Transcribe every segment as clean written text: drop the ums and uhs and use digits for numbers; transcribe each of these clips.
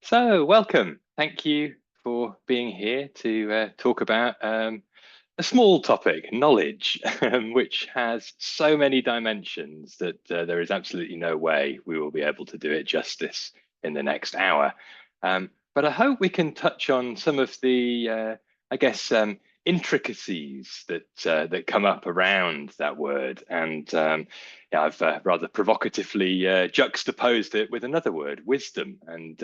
So, welcome. Thank you for being here to talk about a small topic, knowledge, which has so many dimensions that there is absolutely no way we will be able to do it justice in the next hour. But I hope we can touch on some of the, I guess, intricacies that come up around that word. And yeah, I've rather provocatively juxtaposed it with another word, wisdom. And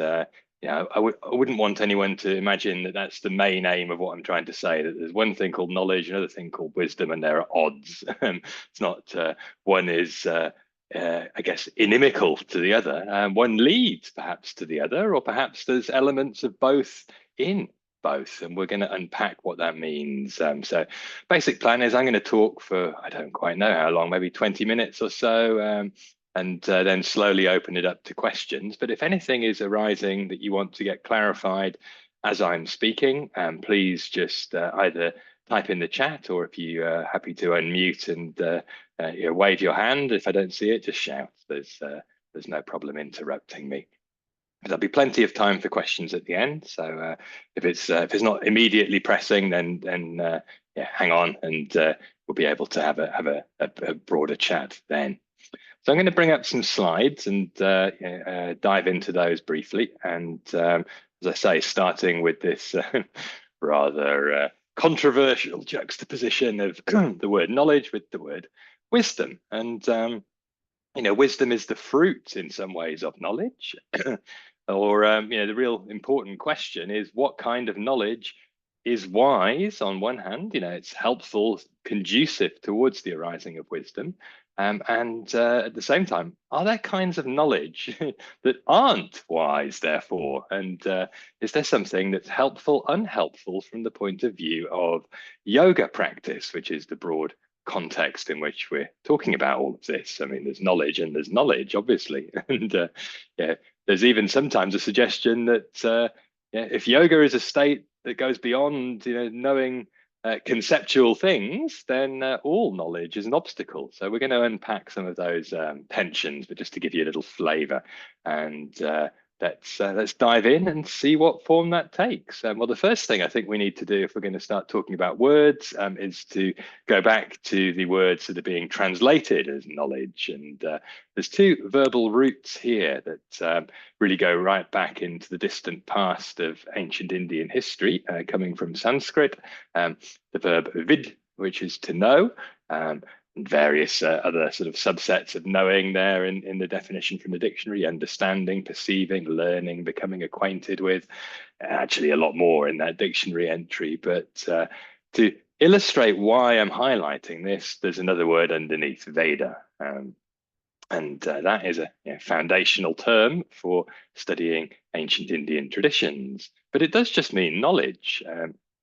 yeah, I wouldn't want anyone to imagine that that's the main aim of what I'm trying to say, that there's one thing called knowledge, another thing called wisdom, and there are odds. It's not one is, I guess, inimical to the other. One leads perhaps to the other, or perhaps there's elements of both in both, and we're going to unpack what that means. So, basic plan is I'm going to talk for, I don't quite know how long, maybe 20 minutes or so. And then slowly open it up to questions. But if anything is arising that you want to get clarified as I'm speaking, please just either type in the chat, or if you are happy to unmute and wave your hand. If I don't see it, just shout. There's no problem interrupting me. There'll be plenty of time for questions at the end. So if it's not immediately pressing, then yeah, hang on, and we'll be able to have a broader chat then. So I'm going to bring up some slides and dive into those briefly. And as I say, starting with this rather controversial juxtaposition of the word knowledge with the word wisdom. And wisdom is the fruit in some ways of knowledge. Or the real important question is, what kind of knowledge is wise on one hand? It's helpful, conducive towards the arising of wisdom. And at the same time, are there kinds of knowledge that aren't wise, therefore? And is there something that's helpful, unhelpful from the point of view of yoga practice, which is the broad context in which we're talking about all of this? I mean, there's knowledge and there's knowledge, obviously. And yeah, there's even sometimes a suggestion that yeah, if yoga is a state that goes beyond, knowing conceptual things, then all knowledge is an obstacle. So we're going to unpack some of those tensions, but just to give you a little flavor. And let's dive in and see what form that takes. Well, the first thing I think we need to do if we're going to start talking about words is to go back to the words that are being translated as knowledge. And there's two verbal roots here that really go right back into the distant past of ancient Indian history, coming from Sanskrit. The verb vid, which is to know, and various other sort of subsets of knowing there in the definition from the dictionary: understanding, perceiving, learning, becoming acquainted with. Actually, a lot more in that dictionary entry. But to illustrate why I'm highlighting this, there's another word underneath, Veda. And that is a foundational term for studying ancient Indian traditions. But it does just mean knowledge.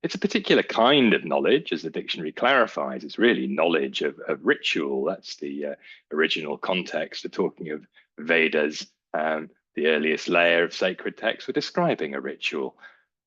It's a particular kind of knowledge, as the dictionary clarifies. It's really knowledge of ritual. That's the original context for talking of Vedas, the earliest layer of sacred text for describing a ritual.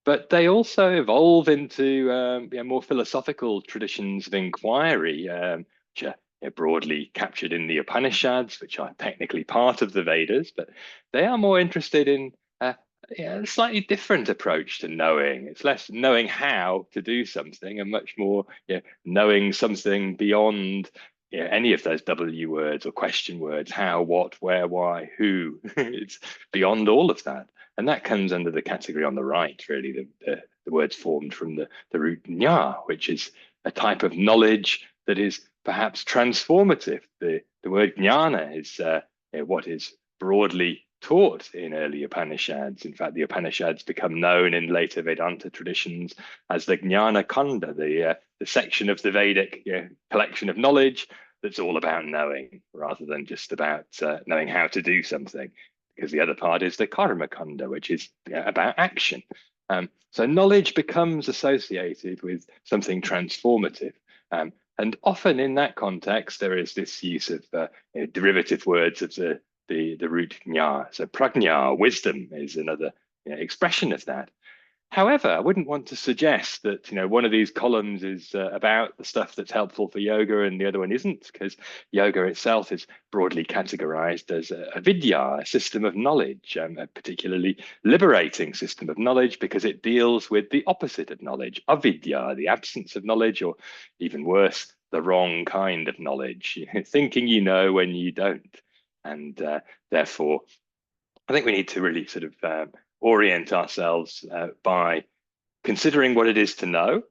But they also evolve into more philosophical traditions of inquiry, which are broadly captured in the Upanishads, which are technically part of the Vedas, but they are more interested in a slightly different approach to knowing. It's less knowing how to do something and much more knowing something beyond any of those W words or question words: how, what, where, why, who. It's beyond all of that. And that comes under the category on the right, really, the words formed from the root nya, which is a type of knowledge that is perhaps transformative. The word jnana is what is broadly taught in early Upanishads. In fact, the Upanishads become known in later Vedanta traditions as the Jnana Kanda, the section of the Vedic collection of knowledge that's all about knowing, rather than just about knowing how to do something. Because the other part is the Karma Kanda, which is about action. So knowledge becomes associated with something transformative. And often in that context, there is this use of derivative words of the root jna. So prajna, wisdom, is another expression of that. However, I wouldn't want to suggest that one of these columns is about the stuff that's helpful for yoga and the other one isn't, because yoga itself is broadly categorized as a vidya, a system of knowledge, a particularly liberating system of knowledge because it deals with the opposite of knowledge, avidya, the absence of knowledge, or even worse, the wrong kind of knowledge, thinking you know when you don't. And therefore, I think we need to really sort of orient ourselves by considering what it is to know,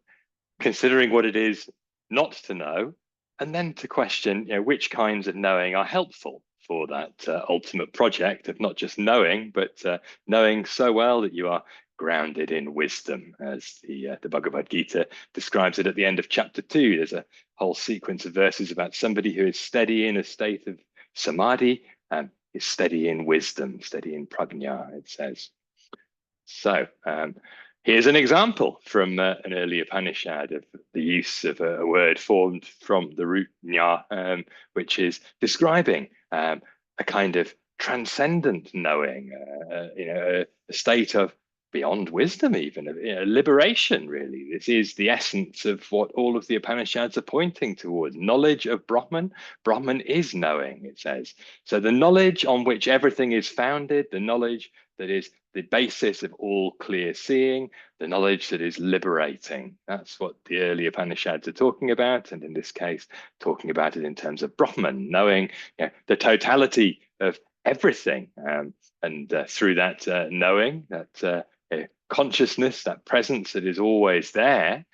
considering what it is not to know, and then to question, which kinds of knowing are helpful for that ultimate project of not just knowing, but knowing so well that you are grounded in wisdom, as the Bhagavad Gita describes it at the end of chapter 2. There's a whole sequence of verses about somebody who is steady in a state of samadhi, is steady in wisdom, steady in prajna, it says. So here's an example from an early Upanishad of the use of a word formed from the root nya, which is describing a kind of transcendent knowing, a state of beyond wisdom, even liberation, really. This is the essence of what all of the Upanishads are pointing towards. Knowledge of Brahman. Brahman is knowing, it says. So the knowledge on which everything is founded, the knowledge that is the basis of all clear seeing, the knowledge that is liberating. That's what the early Upanishads are talking about, and in this case, talking about it in terms of Brahman, knowing the totality of everything, and through that knowing, that consciousness, that presence that is always there,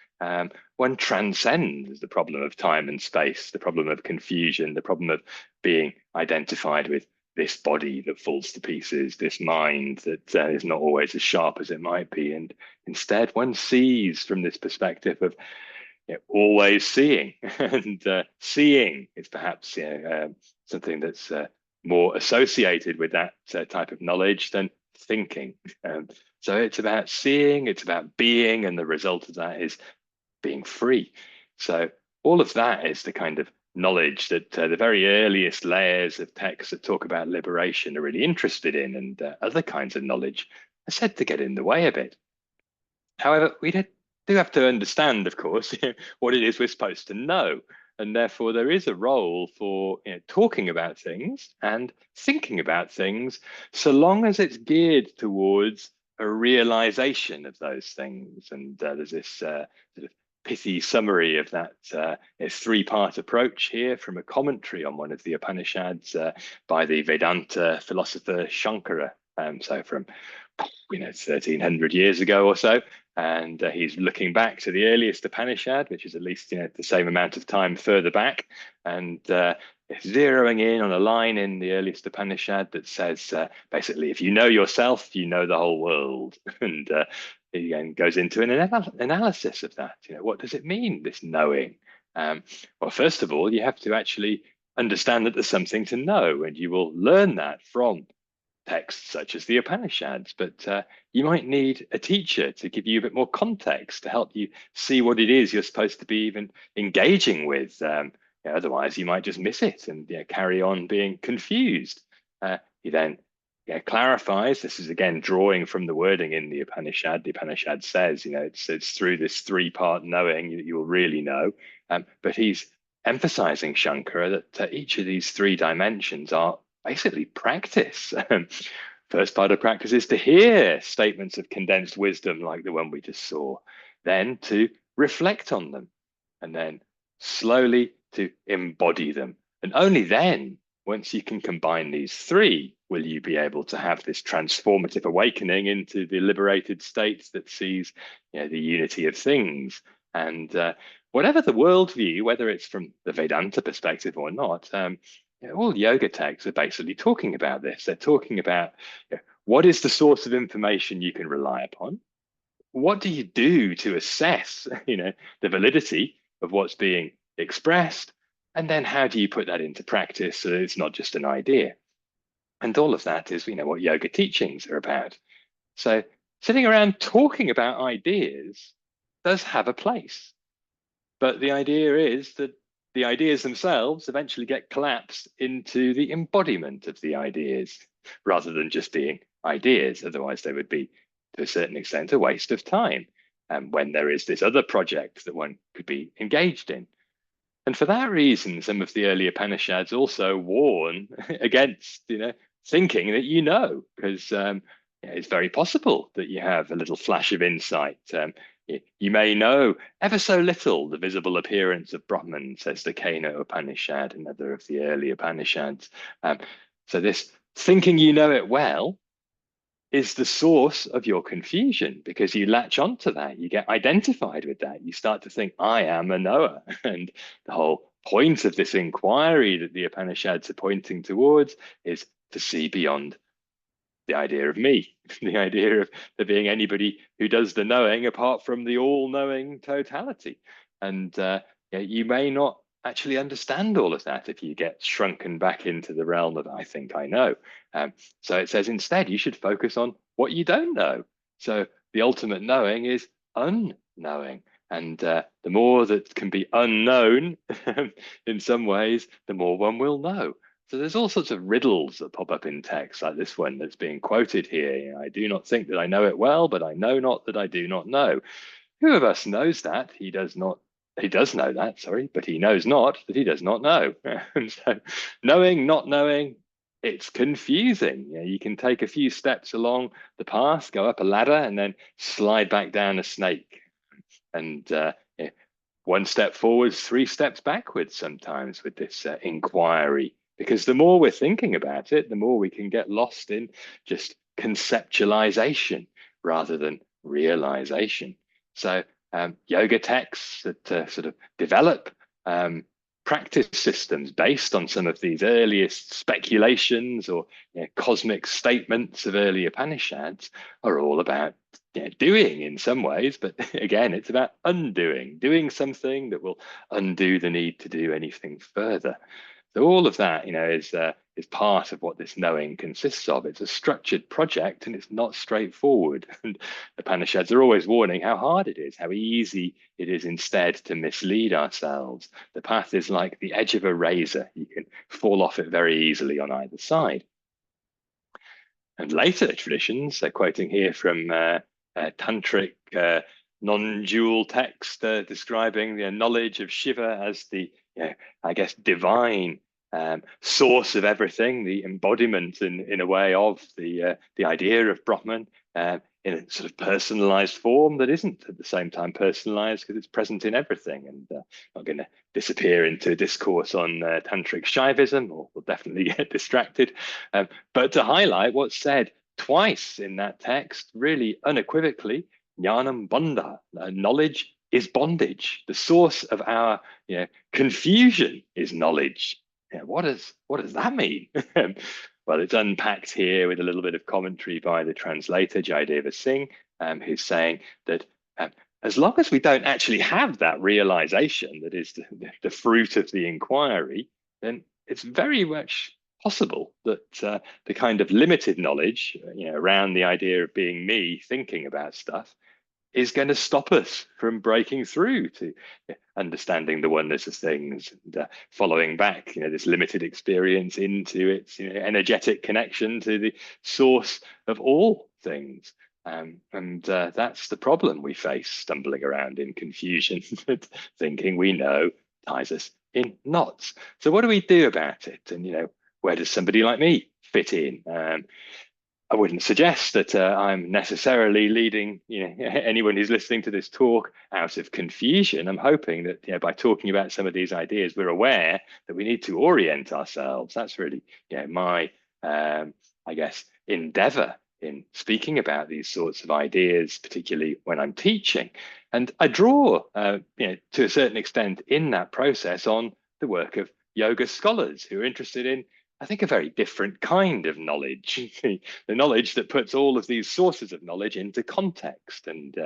one transcends the problem of time and space, the problem of confusion, the problem of being identified with this body that falls to pieces, this mind that is not always as sharp as it might be. And instead, one sees from this perspective of always seeing. And seeing is perhaps something that's more associated with that type of knowledge than thinking. So it's about seeing, it's about being, and the result of that is being free. So all of that is the kind of knowledge that the very earliest layers of texts that talk about liberation are really interested in, and other kinds of knowledge are said to get in the way a bit. However, we do have to understand, of course, what it is we're supposed to know. And therefore, there is a role for talking about things and thinking about things, so long as it's geared towards a realization of those things. And there's this sort of pithy summary of that three-part approach here from a commentary on one of the Upanishads by the Vedanta philosopher Shankara. So from 1300 years ago or so, and he's looking back to the earliest Upanishad, which is at least the same amount of time further back, and zeroing in on a line in the earliest Upanishad that says basically, if you know yourself, you know the whole world. And he again goes into an analysis of that. What does it mean, this knowing? Well, first of all, you have to actually understand that there's something to know, and you will learn that from texts such as the Upanishads, but you might need a teacher to give you a bit more context to help you see what it is you're supposed to be even engaging with. Otherwise, you might just miss it and carry on being confused. He then clarifies. This is again drawing from the wording in the Upanishad. The Upanishad says, it's through this three-part knowing that you will really know. But he's emphasizing, Shankara, that each of these three dimensions are basically practice. First part of practice is to hear statements of condensed wisdom like the one we just saw, then to reflect on them, and then slowly to embody them. And only then, once you can combine these three, will you be able to have this transformative awakening into the liberated state that sees the unity of things. And whatever the worldview, whether it's from the Vedanta perspective or not, all yoga texts are basically talking about this. They're talking about what is the source of information you can rely upon? What do you do to assess, the validity of what's being expressed? And then how do you put that into practice so that it's not just an idea? And all of that is, what yoga teachings are about. So sitting around talking about ideas does have a place. But the idea is that the ideas themselves eventually get collapsed into the embodiment of the ideas rather than just being ideas. Otherwise, they would be to a certain extent, a waste of time, when there is this other project that one could be engaged in. And for that reason, some of the early Upanishads also warn against, thinking that because it's very possible that you have a little flash of insight. You may know ever so little the visible appearance of Brahman, says the Kena Upanishad, another of the early Upanishads. So this thinking you know it well is the source of your confusion, because you latch onto that, you get identified with that, you start to think, I am a knower. And the whole point of this inquiry that the Upanishads are pointing towards is to see beyond the idea of me, the idea of there being anybody who does the knowing apart from the all-knowing totality. And you may not actually understand all of that if you get shrunken back into the realm of I think I know. So it says instead you should focus on what you don't know. So the ultimate knowing is unknowing. And the more that can be unknown in some ways, the more one will know. So there's all sorts of riddles that pop up in text like this one that's being quoted here. I do not think that I know it well, but I know not that I do not know. Who of us knows that? He does not. He does know that, sorry, but he knows not that he does not know. And so knowing, not knowing, it's confusing. You can take a few steps along the path, go up a ladder, and then slide back down a snake. And one step forwards, three steps backwards sometimes with this inquiry. Because the more we're thinking about it, the more we can get lost in just conceptualization rather than realization. So yoga texts that sort of develop practice systems based on some of these earliest speculations or cosmic statements of early Upanishads are all about doing in some ways, but again, it's about undoing, doing something that will undo the need to do anything further. So all of that, is part of what this knowing consists of. It's a structured project, and it's not straightforward. And the Upanishads are always warning how hard it is, how easy it is instead to mislead ourselves. The path is like the edge of a razor; you can fall off it very easily on either side. And later traditions, they're quoting here from tantric non-dual text describing the knowledge of Shiva as the, I guess, divine source of everything, the embodiment in a way of the idea of Brahman in a sort of personalized form that isn't at the same time personalized because it's present in everything. And not going to disappear into discourse on tantric Shaivism, or we'll definitely get distracted. But to highlight what's said twice in that text, really unequivocally, Jnanam Bandha, knowledge is bondage. The source of our confusion is knowledge. What does that mean? Well, it's unpacked here with a little bit of commentary by the translator, Jayadeva Singh, who's saying that as long as we don't actually have that realization that is the fruit of the inquiry, then it's very much possible that the kind of limited knowledge around the idea of being me thinking about stuff is going to stop us from breaking through to understanding the oneness of things and following back this limited experience into its energetic connection to the source of all things. And that's the problem we face stumbling around in confusion. Thinking we know ties us in knots. So what do we do about it? And where does somebody like me fit in? I wouldn't suggest that I'm necessarily leading anyone who's listening to this talk out of confusion. I'm hoping that by talking about some of these ideas, we're aware that we need to orient ourselves. That's really my I guess endeavor in speaking about these sorts of ideas, particularly when I'm teaching. And I draw to a certain extent in that process on the work of yoga scholars who are interested in, I think, a very different kind of knowledge, the knowledge that puts all of these sources of knowledge into context and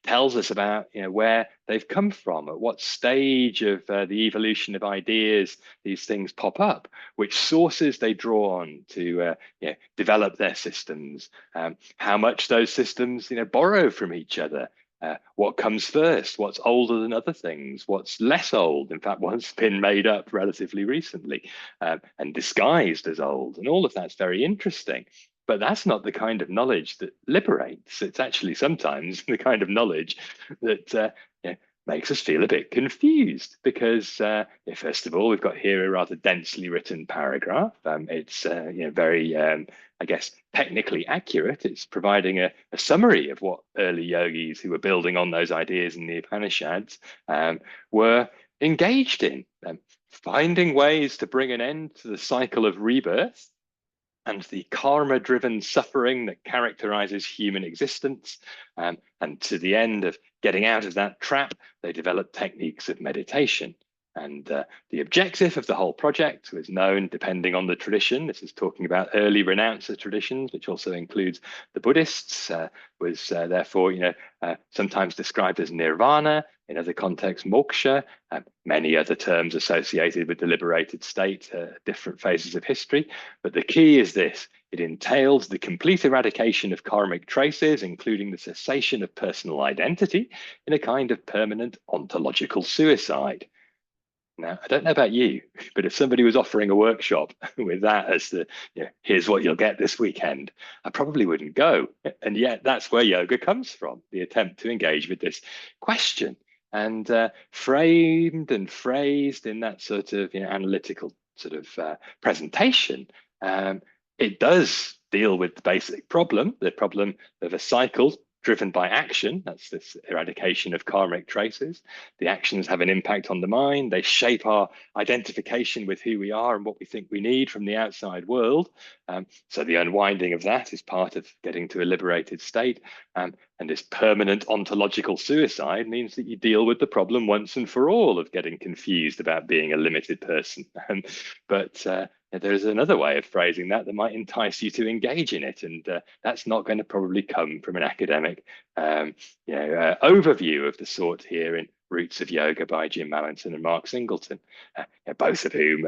tells us about where they've come from, at what stage of the evolution of ideas these things pop up, which sources they draw on to develop their systems, how much those systems borrow from each other. What comes first? What's older than other things? What's less old? In fact, what's been made up relatively recently and disguised as old? And all of that's very interesting. But that's not the kind of knowledge that liberates. It's actually sometimes the kind of knowledge that makes us feel a bit confused because, first of all, we've got here a rather densely written paragraph. It's very, I guess, technically accurate. It's providing a summary of what early yogis who were building on those ideas in the Upanishads were engaged in, finding ways to bring an end to the cycle of rebirth and the karma-driven suffering that characterizes human existence. And to the end of getting out of that trap, they developed techniques of meditation. And the objective of the whole project was known, depending on the tradition. This is talking about early renouncer traditions, which also includes the Buddhists, was therefore, sometimes described as nirvana, in other contexts, moksha, many other terms associated with the liberated state, different phases of history. But the key is this: it entails the complete eradication of karmic traces, including the cessation of personal identity, in a kind of permanent ontological suicide. Now, I don't know about you, but if somebody was offering a workshop with that as the, here's what you'll get this weekend, I probably wouldn't go. And yet that's where yoga comes from, the attempt to engage with this question, and framed and phrased in that sort of analytical sort of presentation. It does deal with the basic problem, the problem of a cycle driven by action. That's this eradication of karmic traces. The actions have an impact on the mind. They shape our identification with who we are and what we think we need from the outside world. So the unwinding of that is part of getting to a liberated state. And this permanent ontological suicide means that you deal with the problem once and for all of getting confused about being a limited person. But there's another way of phrasing that might entice you to engage in it, and that's not going to probably come from an academic overview of the sort here in Roots of Yoga by Jim Mallinson and Mark Singleton, both of whom,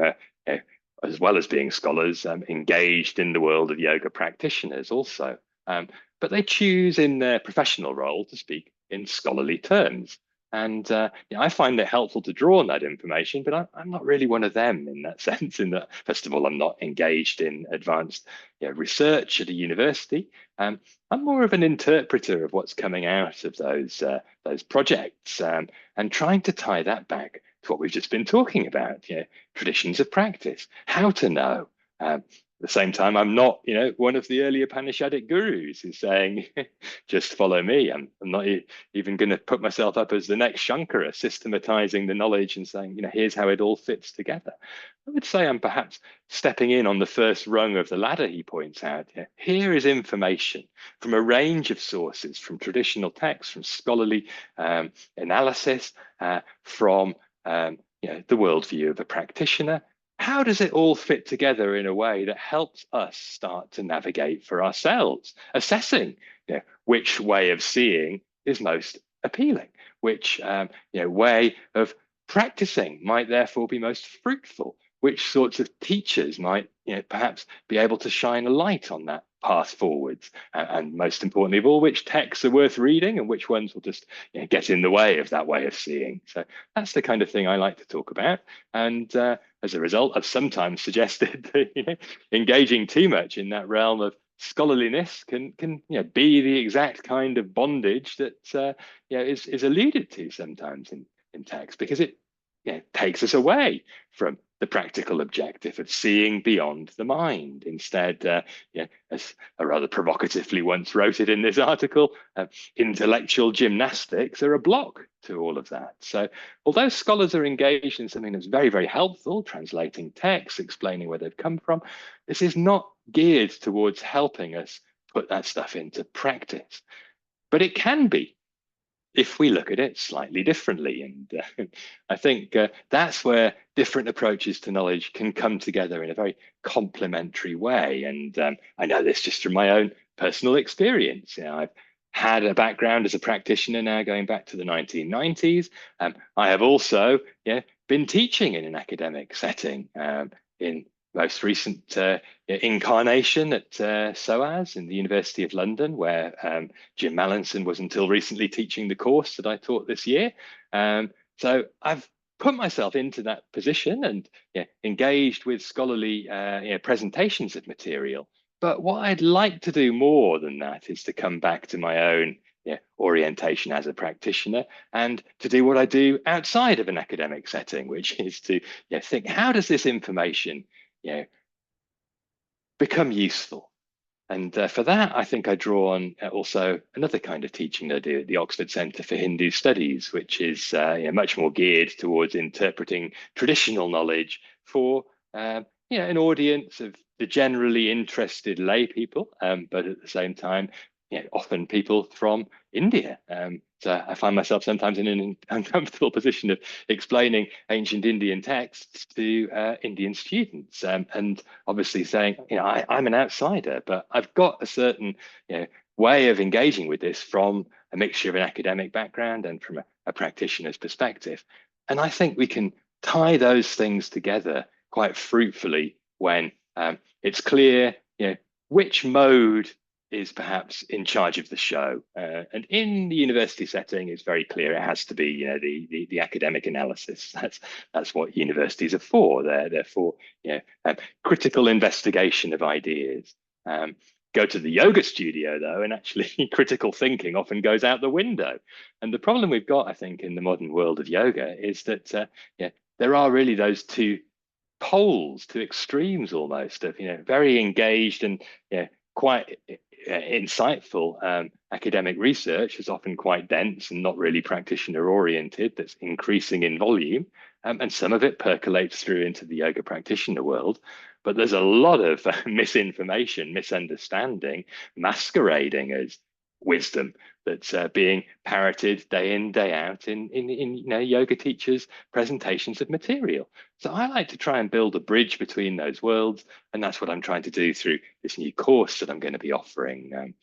as well as being scholars, engaged in the world of yoga practitioners also. But they choose in their professional role to speak in scholarly terms. And I find it helpful to draw on that information, but I'm not really one of them in that sense. In that, first of all, I'm not engaged in advanced research at a university. I'm more of an interpreter of what's coming out of those projects, and trying to tie that back to what we've just been talking about. Traditions of practice, how to know. At the same time, I'm not, one of the early Upanishadic gurus who's saying, just follow me. I'm not even going to put myself up as the next Shankara, systematizing the knowledge and saying, here's how it all fits together. I would say I'm perhaps stepping in on the first rung of the ladder, he points out. Here is information from a range of sources, from traditional texts, from scholarly analysis, from the worldview of a practitioner. How does it all fit together in a way that helps us start to navigate for ourselves, assessing which way of seeing is most appealing, which way of practicing might therefore be most fruitful, which sorts of teachers might perhaps be able to shine a light on that path forwards, and most importantly of all, which texts are worth reading and which ones will just get in the way of that way of seeing. So that's the kind of thing I like to talk about. And as a result, I've sometimes suggested that engaging too much in that realm of scholarliness can be the exact kind of bondage that is alluded to sometimes in text, because it takes us away from the practical objective of seeing beyond the mind. Instead, as I rather provocatively once wrote it in this article, intellectual gymnastics are a block to all of that. So although scholars are engaged in something that's very, very helpful, translating texts, explaining where they've come from, this is not geared towards helping us put that stuff into practice. But it can be, if we look at it slightly differently. And I think that's where different approaches to knowledge can come together in a very complementary way. And I know this just from my own personal experience. I've had a background as a practitioner now going back to the 1990s. I have also been teaching in an academic setting in most recent incarnation at SOAS in the University of London, where Jim Mallinson was until recently teaching the course that I taught this year. So I've put myself into that position and engaged with scholarly presentations of material. But what I'd like to do more than that is to come back to my own orientation as a practitioner and to do what I do outside of an academic setting, which is to think, how does this information you know, become useful? And for that, I think I draw on also another kind of teaching I do at the Oxford Centre for Hindu Studies, which is much more geared towards interpreting traditional knowledge for an audience of the generally interested lay people, but at the same time, often people from India. So I find myself sometimes in an uncomfortable position of explaining ancient Indian texts to Indian students, and obviously saying, I'm an outsider, but I've got a certain, way of engaging with this from a mixture of an academic background and from a practitioner's perspective. And I think we can tie those things together quite fruitfully when it's clear, which mode is perhaps in charge of the show. And in the university setting, it's very clear it has to be, the academic analysis. That's what universities are for. They're for, critical investigation of ideas. Go to the yoga studio though, and actually critical thinking often goes out the window. And the problem we've got, I think, in the modern world of yoga is that there are really those two poles, two extremes almost of very engaged and quite insightful academic research is often quite dense and not really practitioner oriented, that's increasing in volume, and some of it percolates through into the yoga practitioner world. But there's a lot of misinformation, misunderstanding, masquerading as wisdom that's being parroted day in, day out in yoga teachers' presentations of material. So I like to try and build a bridge between those worlds, and that's what I'm trying to do through this new course that I'm going to be offering,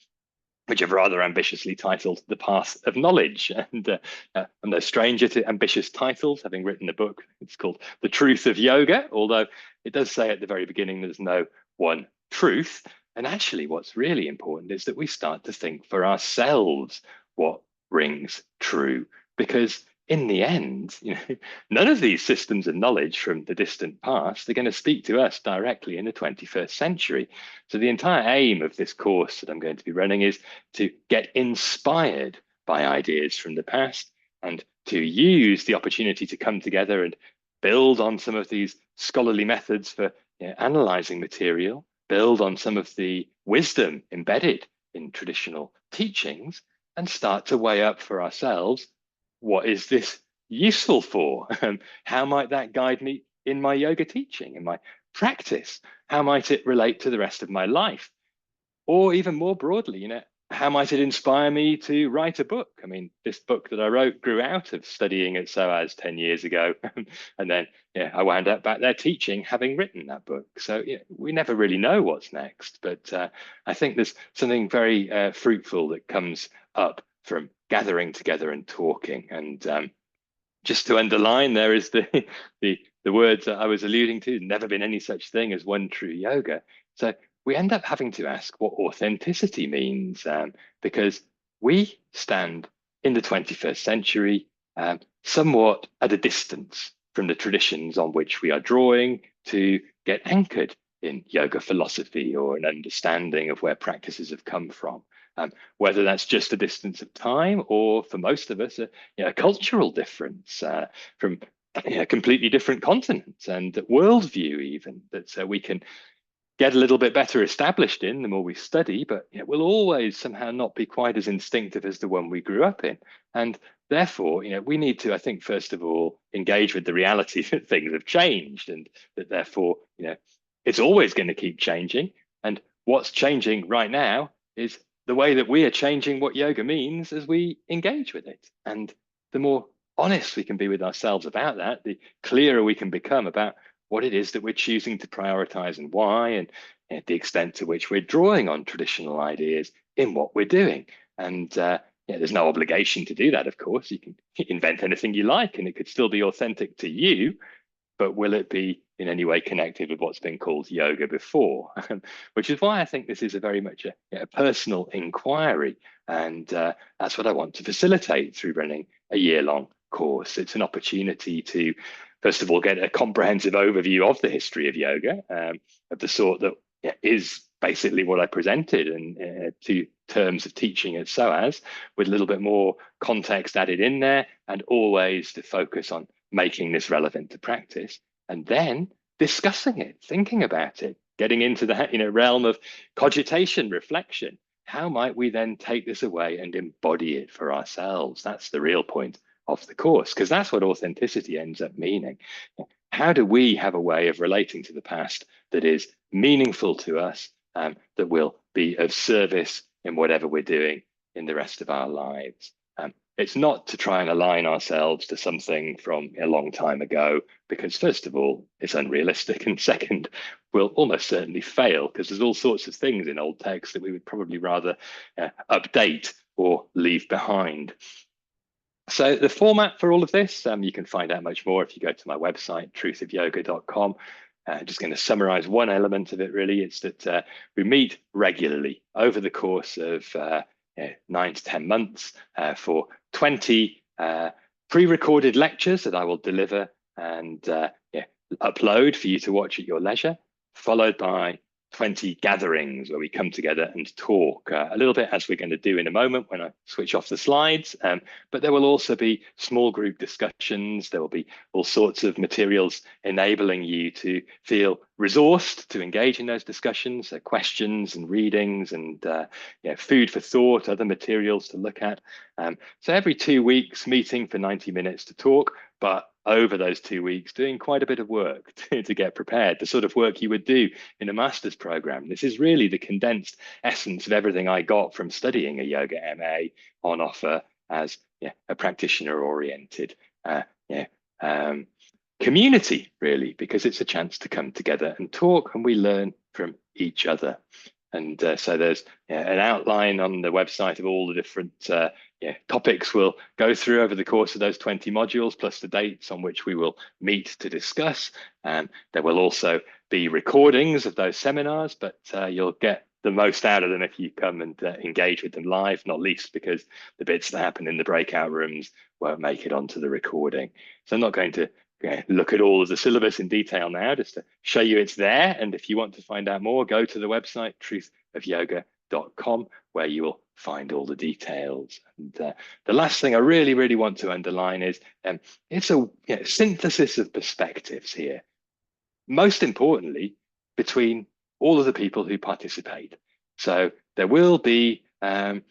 which I've rather ambitiously titled The Path of Knowledge. And I'm no stranger to ambitious titles, having written a book. It's called The Truth of Yoga, although it does say at the very beginning there's no one truth. And actually, what's really important is that we start to think for ourselves what rings true. Because in the end, none of these systems of knowledge from the distant past are going to speak to us directly in the 21st century. So the entire aim of this course that I'm going to be running is to get inspired by ideas from the past and to use the opportunity to come together and build on some of these scholarly methods for analyzing material, build on some of the wisdom embedded in traditional teachings, and start to weigh up for ourselves, what is this useful for? How might that guide me in my yoga teaching, in my practice? How might it relate to the rest of my life? Or even more broadly, how might it inspire me to write a book? I mean, this book that I wrote grew out of studying at SOAS 10 years ago. And then I wound up back there teaching, having written that book. So we never really know what's next. But I think there's something very fruitful that comes up from gathering together and talking. And just to underline, there is the words that I was alluding to, never been any such thing as one true yoga. So we end up having to ask what authenticity means, because we stand in the 21st century somewhat at a distance from the traditions on which we are drawing to get anchored in yoga philosophy or an understanding of where practices have come from. Whether that's just a distance of time or for most of us, a cultural difference from completely different continents and worldview even, that we can get a little bit better established in the more we study, but will always somehow not be quite as instinctive as the one we grew up in. And therefore, we need to, I think, first of all, engage with the reality that things have changed and that therefore, it's always going to keep changing. And what's changing right now is the way that we are changing what yoga means as we engage with it. And the more honest we can be with ourselves about that, the clearer we can become about what it is that we're choosing to prioritize and why, and the extent to which we're drawing on traditional ideas in what we're doing. And there's no obligation to do that, of course. You can invent anything you like and it could still be authentic to you, but will it be in any way connected with what's been called yoga before? Which is why I think this is a very much a personal inquiry. And that's what I want to facilitate through running a year-long course. It's an opportunity to, first of all, get a comprehensive overview of the history of yoga, of the sort that is basically what I presented, and to terms of teaching at SOAS, with a little bit more context added in there, and always to focus on making this relevant to practice, and then discussing it, thinking about it, getting into the realm of cogitation, reflection. How might we then take this away and embody it for ourselves? That's the real point of the course, because that's what authenticity ends up meaning. How do we have a way of relating to the past that is meaningful to us, that will be of service in whatever we're doing in the rest of our lives? It's not to try and align ourselves to something from a long time ago, because first of all, it's unrealistic. And second, we'll almost certainly fail, because there's all sorts of things in old text that we would probably rather update or leave behind. So the format for all of this, you can find out much more if you go to my website, truthofyoga.com. Just going to summarize one element of it, really. It's that we meet regularly over the course of 9 to 10 months for 20 pre-recorded lectures that I will deliver and upload for you to watch at your leisure, followed by 20 gatherings where we come together and talk a little bit, as we're going to do in a moment when I switch off the slides. But there will also be small group discussions. There will be all sorts of materials enabling you to feel resourced to engage in those discussions, questions and readings and food for thought, other materials to look at. So every 2 weeks, meeting for 90 minutes to talk, but over those 2 weeks, doing quite a bit of work to get prepared, the sort of work you would do in a master's program. This is really the condensed essence of everything I got from studying a yoga MA on offer as a practitioner-oriented community, really, because it's a chance to come together and talk, and we learn from each other. And so there's an outline on the website of all the different topics we'll go through over the course of those 20 modules, plus the dates on which we will meet to discuss. And there will also be recordings of those seminars, but you'll get the most out of them if you come and engage with them live, not least because the bits that happen in the breakout rooms won't make it onto the recording. So I'm not going to look at all of the syllabus in detail now, just to show you it's there. And if you want to find out more, go to the website, truthofyoga.com, where you will find all the details. And the last thing I really, really want to underline is it's a synthesis of perspectives here. Most importantly, between all of the people who participate. So there will be a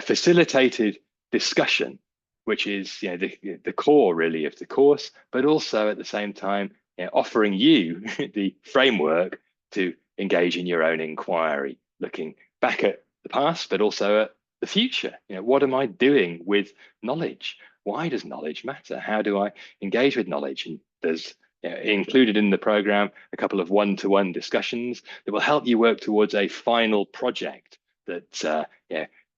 facilitated discussion, which is the core really of the course, but also at the same time offering you the framework to engage in your own inquiry, looking back at the past, but also at the future. What am I doing with knowledge? Why does knowledge matter? How do I engage with knowledge? And there's included in the program a couple of one-to-one discussions that will help you work towards a final project that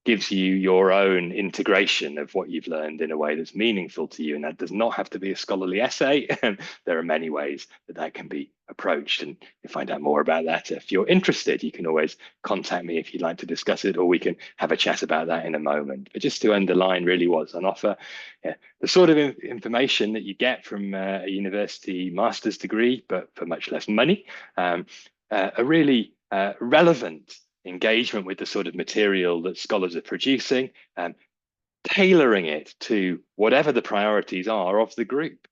gives you your own integration of what you've learned in a way that's meaningful to you. And that does not have to be a scholarly essay. There are many ways that can be approached, and you'll find out more about that. If you're interested, you can always contact me if you'd like to discuss it, or we can have a chat about that in a moment. But just to underline really what's on offer, the sort of information that you get from a university master's degree, but for much less money, a really relevant engagement with the sort of material that scholars are producing, tailoring it to whatever the priorities are of the group,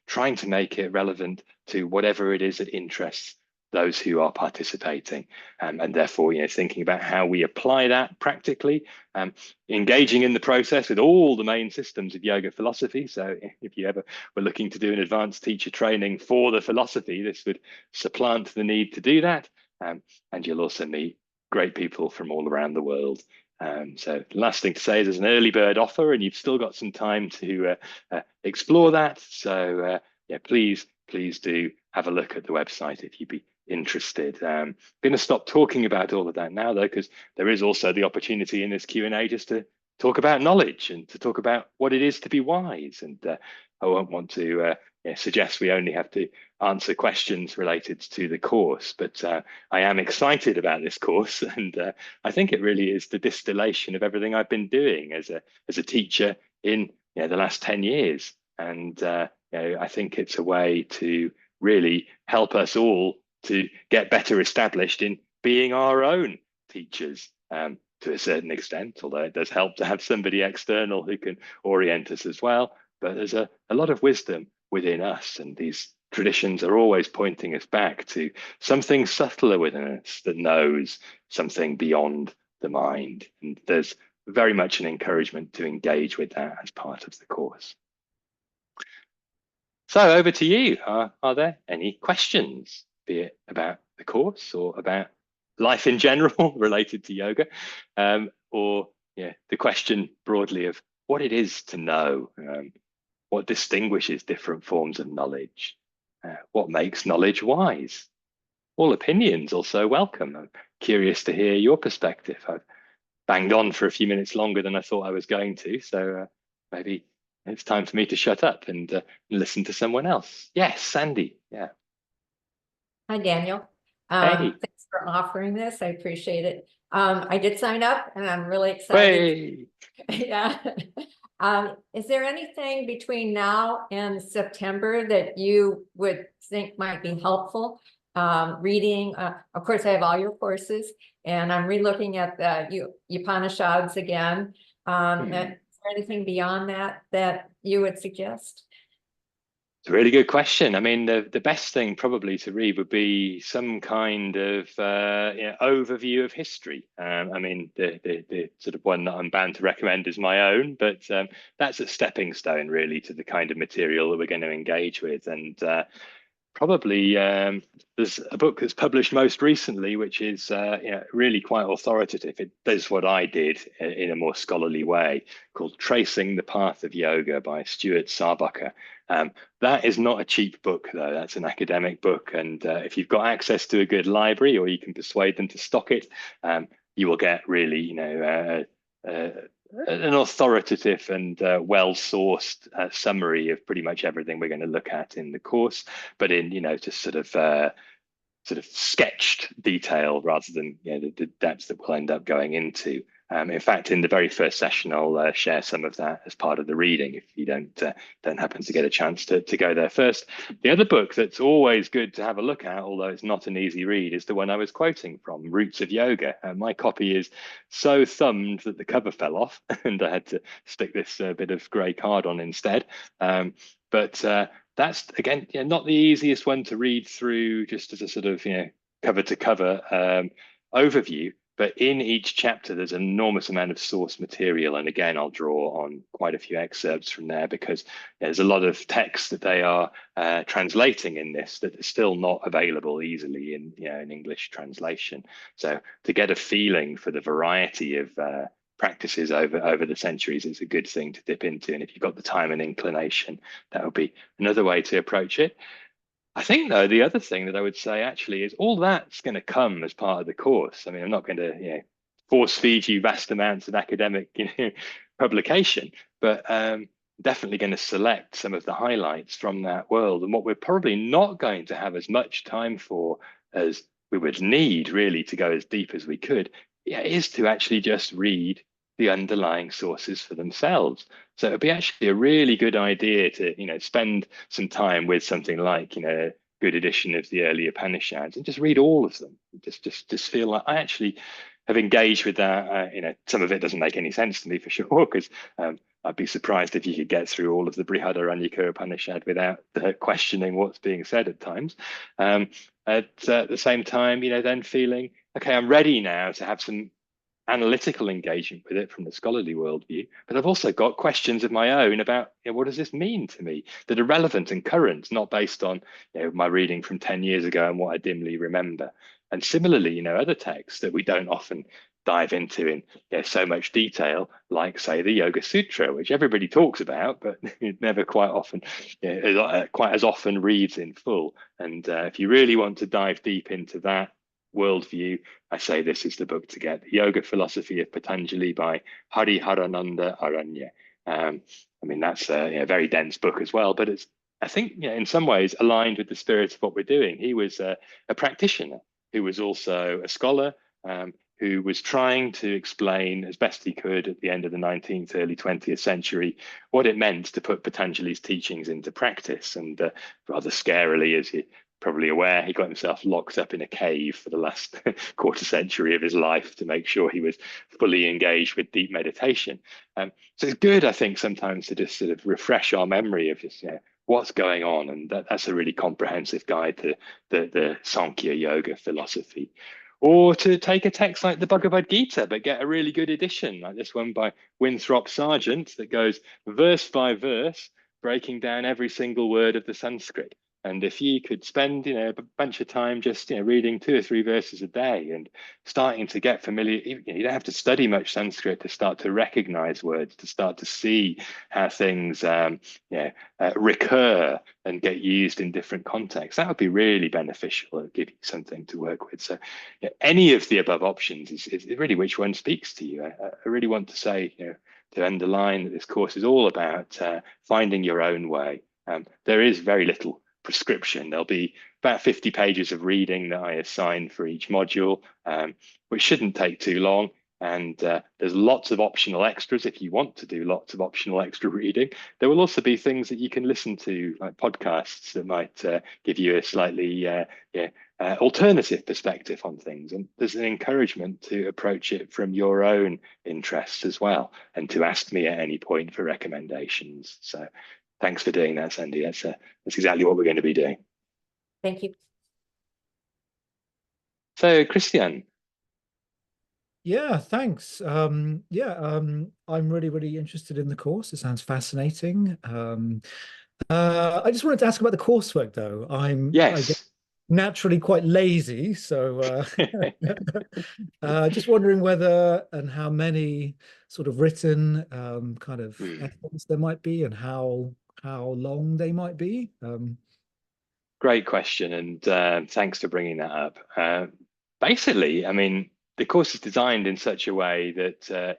trying to make it relevant to whatever it is that interests those who are participating, and therefore thinking about how we apply that practically, engaging in the process with all the main systems of yoga philosophy. So if you ever were looking to do an advanced teacher training for the philosophy, this would supplant the need to do that, and you'll also meet great people from all around the world. So the last thing to say is there's an early bird offer, and you've still got some time to explore that. So please do have a look at the website if you'd be interested. I'm going to stop talking about all of that now, though, because there is also the opportunity in this Q&A just to talk about knowledge and to talk about what it is to be wise. And I won't want to suggest we only have to answer questions related to the course, but I am excited about this course, and I think it really is the distillation of everything I've been doing as a teacher in the last 10 years. And I think it's a way to really help us all to get better established in being our own teachers to a certain extent, although it does help to have somebody external who can orient us as well. But there's a lot of wisdom within us, and these traditions are always pointing us back to something subtler within us that knows something beyond the mind. And there's very much an encouragement to engage with that as part of the course. So over to you. Are there any questions, be it about the course or about life in general related to yoga, or the question broadly of what it is to know, what distinguishes different forms of knowledge, what makes knowledge wise? All opinions also welcome. I'm curious to hear your perspective. I've banged on for a few minutes longer than I thought I was going to, so maybe it's time for me to shut up and listen to someone else. Yes, Sandy. Yeah. Hi, Daniel. Hey. Thanks for offering this. I appreciate it. I did sign up and I'm really excited. Hey. Yeah. Is there anything between now and September that you would think might be helpful? Reading, of course, I have all your courses and I'm relooking at the Upanishads again. Is there anything beyond that you would suggest? It's a really good question. I mean, the best thing probably to read would be some kind of overview of history. I mean, the sort of one that I'm bound to recommend is my own, but that's a stepping stone really to the kind of material that we're going to engage with. And probably there's a book that's published most recently, which is really quite authoritative. It does what I did in a more scholarly way, called Tracing the Path of Yoga by Stuart Sarbucker. That is not a cheap book, though. That's an academic book. And if you've got access to a good library or you can persuade them to stock it, you will get really, an authoritative and well-sourced summary of pretty much everything we're going to look at in the course, but in just sort of sketched detail rather than the depths that we'll end up going into. In fact, in the very first session, I'll share some of that as part of the reading if you don't happen to get a chance to go there first. The other book that's always good to have a look at, although it's not an easy read, is the one I was quoting from, Roots of Yoga. My copy is so thumbed that the cover fell off and I had to stick this bit of grey card on instead. But that's, again, not the easiest one to read through just as a sort of cover to cover overview. But in each chapter, there's an enormous amount of source material. And again, I'll draw on quite a few excerpts from there because there's a lot of text that they are translating in this that is still not available easily in English translation. So to get a feeling for the variety of practices over the centuries is a good thing to dip into. And if you've got the time and inclination, that would be another way to approach it. I think, though, the other thing that I would say actually is all that's going to come as part of the course. I mean, I'm not going to force feed you vast amounts of academic publication, but definitely going to select some of the highlights from that world. And what we're probably not going to have as much time for as we would need really to go as deep as we could is to actually just read the underlying sources for themselves. So it'd be actually a really good idea to, spend some time with something like, a good edition of the early Upanishads and just read all of them. Just feel like I actually have engaged with that. Some of it doesn't make any sense to me for sure, because I'd be surprised if you could get through all of the Brihadaranyaka Upanishad without questioning what's being said at times. At the same time, then feeling, okay, I'm ready now to have some analytical engagement with it from the scholarly worldview, but I've also got questions of my own about what does this mean to me that are relevant and current, not based on my reading from 10 years ago and what I dimly remember. And similarly, other texts that we don't often dive into in so much detail, like say the Yoga Sutra, which everybody talks about, but it never quite as often reads in full. And if you really want to dive deep into that worldview, I say this is the book to get. The Yoga Philosophy of Patanjali by Hariharananda Aranya. I mean, that's a very dense book as well, but it's, I think, in some ways aligned with the spirit of what we're doing. He was a practitioner who was also a scholar, who was trying to explain as best he could at the end of the 19th, early 20th century, what it meant to put Patanjali's teachings into practice. And rather scarily, as you probably aware, he got himself locked up in a cave for the last quarter century of his life to make sure he was fully engaged with deep meditation. So it's good, I think, sometimes to just sort of refresh our memory of just, what's going on. And that's a really comprehensive guide to the Sankhya Yoga philosophy. Or to take a text like the Bhagavad Gita, but get a really good edition, like this one by Winthrop Sargent, that goes verse by verse, breaking down every single word of the Sanskrit. And if you could spend, a bunch of time just, reading 2 or 3 verses a day and starting to get familiar, you don't have to study much Sanskrit to start to recognize words, to start to see how things, recur and get used in different contexts. That would be really beneficial. It'll give you something to work with. So any of the above options is really which one speaks to you. I really want to say, to underline that this course is all about finding your own way. There is very little prescription. There'll be about 50 pages of reading that I assign for each module, which shouldn't take too long. And there's lots of optional extras if you want to do lots of optional extra reading. There will also be things that you can listen to, like podcasts that might give you a slightly alternative perspective on things. And there's an encouragement to approach it from your own interests as well, and to ask me at any point for recommendations. So thanks for doing that, Sandy. That's exactly what we're going to be doing. Thank you. So, Christian. Yeah, thanks. I'm really, really interested in the course. It sounds fascinating. I just wanted to ask about the coursework, though. I get naturally quite lazy, so just wondering whether and how many sort of written kind of essays there might be, and how long they might be. Great question, and thanks for bringing that up. Basically, I mean, the course is designed in such a way that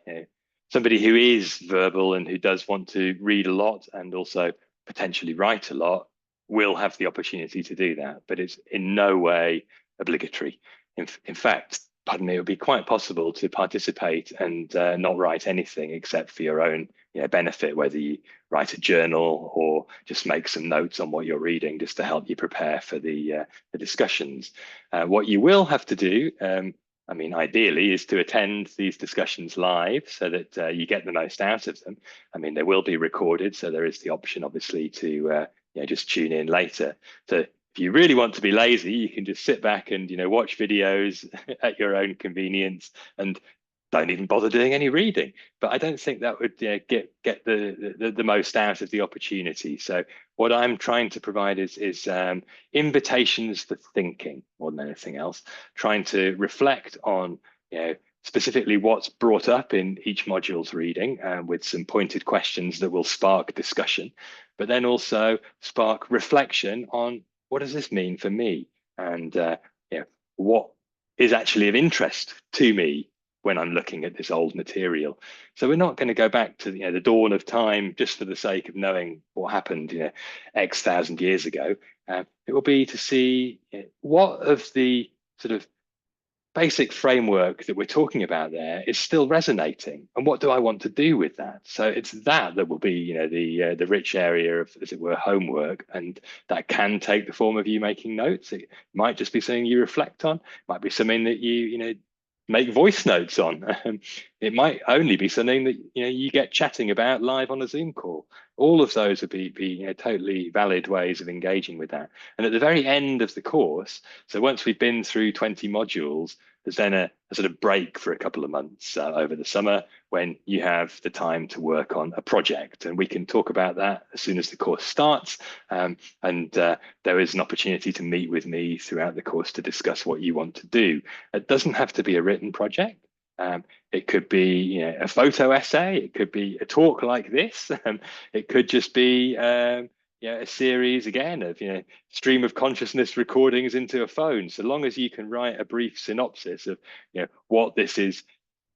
somebody who is verbal and who does want to read a lot and also potentially write a lot will have the opportunity to do that, but it's in no way obligatory. In fact, pardon me, it would be quite possible to participate and not write anything except for your own benefit, whether you write a journal or just make some notes on what you're reading, just to help you prepare for the discussions. What you will have to do, I mean, ideally, is to attend these discussions live so that you get the most out of them. I mean, they will be recorded, so there is the option, obviously, to just tune in later. So if you really want to be lazy, you can just sit back and watch videos at your own convenience and don't even bother doing any reading. But I don't think that would get the most out of the opportunity. So what I'm trying to provide is invitations for thinking more than anything else, trying to reflect on specifically what's brought up in each module's reading, with some pointed questions that will spark discussion, but then also spark reflection on what does this mean for me, and what is actually of interest to me when I'm looking at this old material. So we're not going to go back to the dawn of time just for the sake of knowing what happened X thousand years ago. It will be to see what of the sort of basic framework that we're talking about there is still resonating, and what do I want to do with that? So it's that will be the rich area of, as it were, homework, and that can take the form of you making notes. It might just be something you reflect on, it might be something that you make voice notes on. It might only be something that you get chatting about live on a Zoom call. All of those would be totally valid ways of engaging with that. And at the very end of the course, so once we've been through 20 modules, there's then a sort of break for a couple of months over the summer when you have the time to work on a project, and we can talk about that as soon as the course starts. And there is an opportunity to meet with me throughout the course to discuss what you want to do. It doesn't have to be a written project. It could be a photo essay. It could be a talk like this. It could just be a series again of stream of consciousness recordings into a phone. So long as you can write a brief synopsis of what this is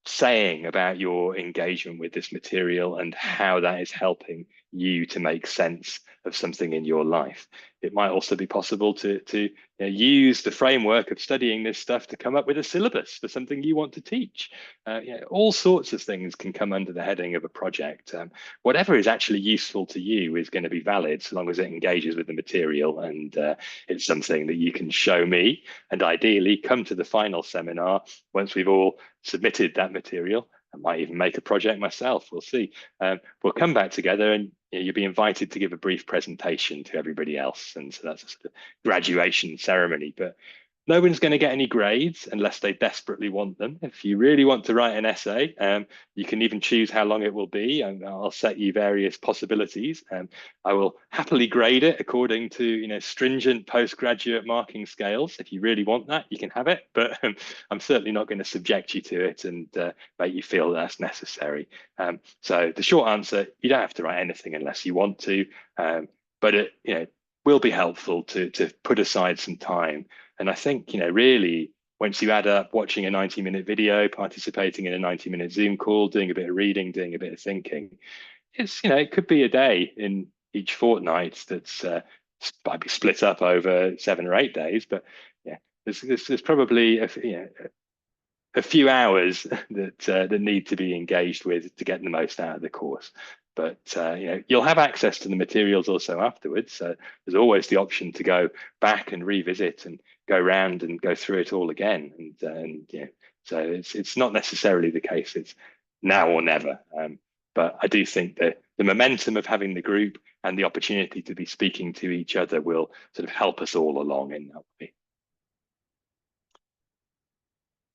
saying about your engagement with this material and how that is helping you to make sense of something in your life. It might also be possible to use the framework of studying this stuff to come up with a syllabus for something you want to teach. All sorts of things can come under the heading of a project. Whatever is actually useful to you is going to be valid so long as it engages with the material, and it's something that you can show me, and ideally come to the final seminar once we've all submitted that material. I might even make a project myself. We'll see. We'll come back together, and you'll be invited to give a brief presentation to everybody else. And so that's a sort of graduation ceremony. But no one's going to get any grades unless they desperately want them. If you really want to write an essay, you can even choose how long it will be, and I'll set you various possibilities. I will happily grade it according to stringent postgraduate marking scales. If you really want that, you can have it, but I'm certainly not going to subject you to it and make you feel that's necessary. So the short answer, you don't have to write anything unless you want to, but it will be helpful to put aside some time. And I think, really, once you add up watching a 90-minute video, participating in a 90-minute Zoom call, doing a bit of reading, doing a bit of thinking, it could be a day in each fortnight that's might be split up over 7 or 8 days. But yeah, there's probably a few hours that need to be engaged with to get the most out of the course. But you'll have access to the materials also afterwards. So there's always the option to go back and revisit and go around and go through it all again. So it's not necessarily the case it's now or never. But I do think that the momentum of having the group and the opportunity to be speaking to each other will sort of help us all along in that way.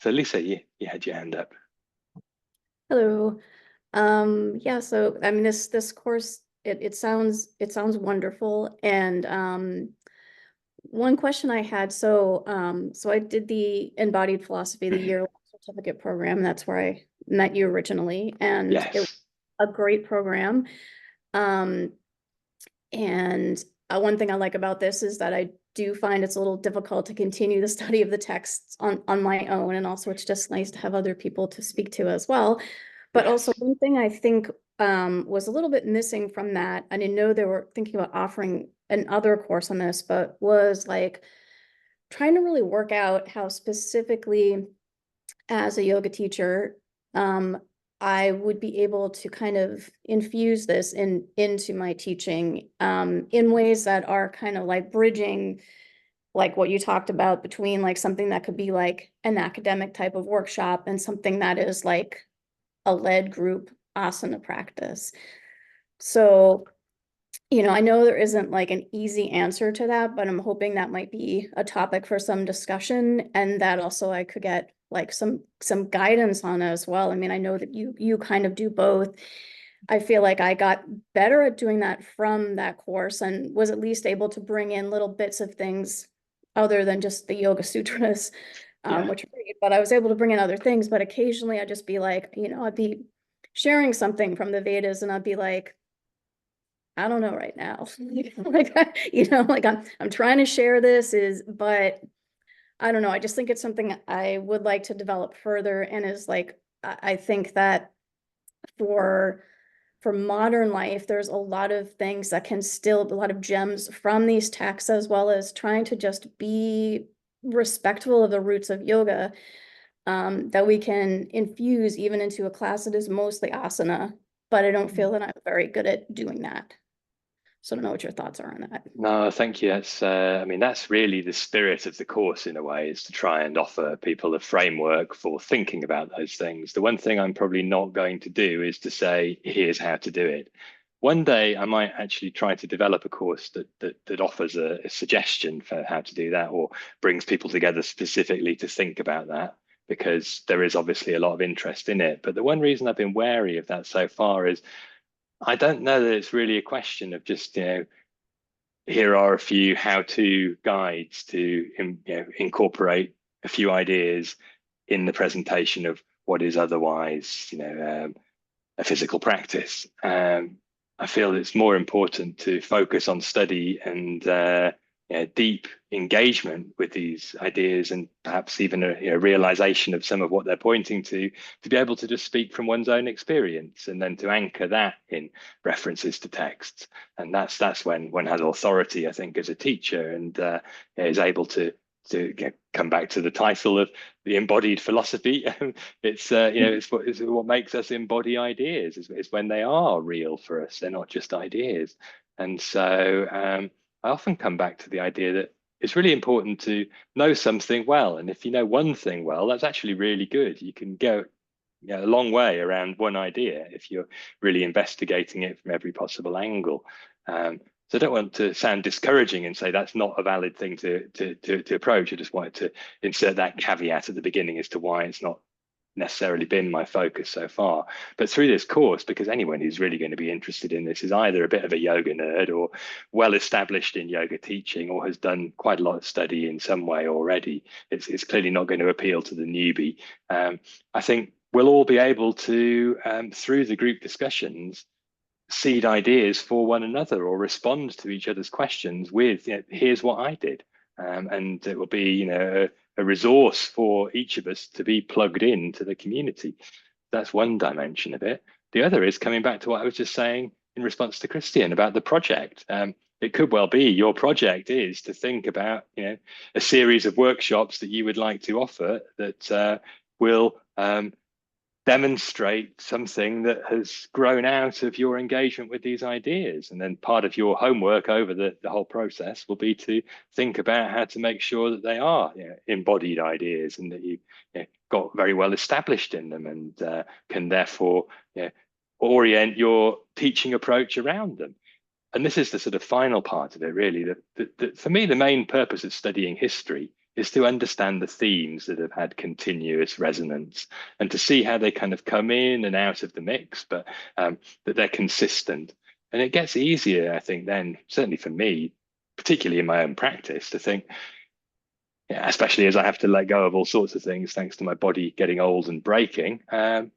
So Lisa, you had your hand up. Hello. Yeah, so I mean this course, it sounds wonderful. And one question I had, so I did the Embodied Philosophy, the year certificate program. That's where I met you originally, and Yes. it was a great program. And one thing I like about this is that I do find it's a little difficult to continue the study of the texts on my own, and also it's just nice to have other people to speak to as well. But Yes. also one thing I think was a little bit missing from that, and I know they were thinking about offering another course on this, but was like trying to really work out how specifically as a yoga teacher, I would be able to kind of infuse this into my teaching in ways that are kind of like bridging, like what you talked about, between like something that could be like an academic type of workshop and something that is like a led group asana practice. So, I know there isn't like an easy answer to that, but I'm hoping that might be a topic for some discussion, and that also I could get like some guidance on as well. I mean, I know that you kind of do both. I feel like I got better at doing that from that course, and was at least able to bring in little bits of things other than just the Yoga Sutras, which are great, but I was able to bring in other things. But occasionally I'd just be like, I'd be sharing something from the Vedas and I'd be like, I don't know right now. like I'm trying to share this but I don't know. I just think it's something I would like to develop further, and is like, I think that for modern life, there's a lot of things that can still, a lot of gems from these texts, as well as trying to just be respectful of the roots of yoga, that we can infuse even into a class that is mostly asana, but I don't feel that I'm very good at doing that. So I don't know what your thoughts are on that. No, thank you. That's really the spirit of the course in a way, is to try and offer people a framework for thinking about those things. The one thing I'm probably not going to do is to say, here's how to do it. One day I might actually try to develop a course that offers a suggestion for how to do that, or brings people together specifically to think about that, because there is obviously a lot of interest in it. But the one reason I've been wary of that so far is I don't know that it's really a question of just, here are a few how-to guides to incorporate a few ideas in the presentation of what is otherwise, a physical practice. I feel it's more important to focus on study and deep engagement with these ideas, and perhaps even a realization of some of what they're pointing to be able to just speak from one's own experience, and then to anchor that in references to texts. And that's when one has authority, I think, as a teacher, and is able to come back to the title of the embodied philosophy. It's it's what makes us embody ideas is when they are real for us. They're not just ideas. And so I often come back to the idea that it's really important to know something well. And if you know one thing well, that's actually really good. You can go a long way around one idea if you're really investigating it from every possible angle. So I don't want to sound discouraging and say that's not a valid thing to approach. I just wanted to insert that caveat at the beginning as to why it's not necessarily been my focus so far. But through this course, because anyone who's really going to be interested in this is either a bit of a yoga nerd or well established in yoga teaching, or has done quite a lot of study in some way already, it's clearly not going to appeal to the newbie. I think we'll all be able to, through the group discussions, seed ideas for one another or respond to each other's questions with, here's what I did. And it will be, a resource for each of us to be plugged into the community. That's one dimension of it. The other is coming back to what I was just saying in response to Christian about the project. It could well be your project is to think about, a series of workshops that you would like to offer that will demonstrate something that has grown out of your engagement with these ideas. And then part of your homework over the whole process will be to think about how to make sure that they are embodied ideas, and that you got very well established in them, and can therefore orient your teaching approach around them. And this is the sort of final part of it, really, that for me, the main purpose of studying history is to understand the themes that have had continuous resonance, and to see how they kind of come in and out of the mix, but that they're consistent. And it gets easier, I think, then, certainly for me, particularly in my own practice, to think, especially as I have to let go of all sorts of things thanks to my body getting old and breaking,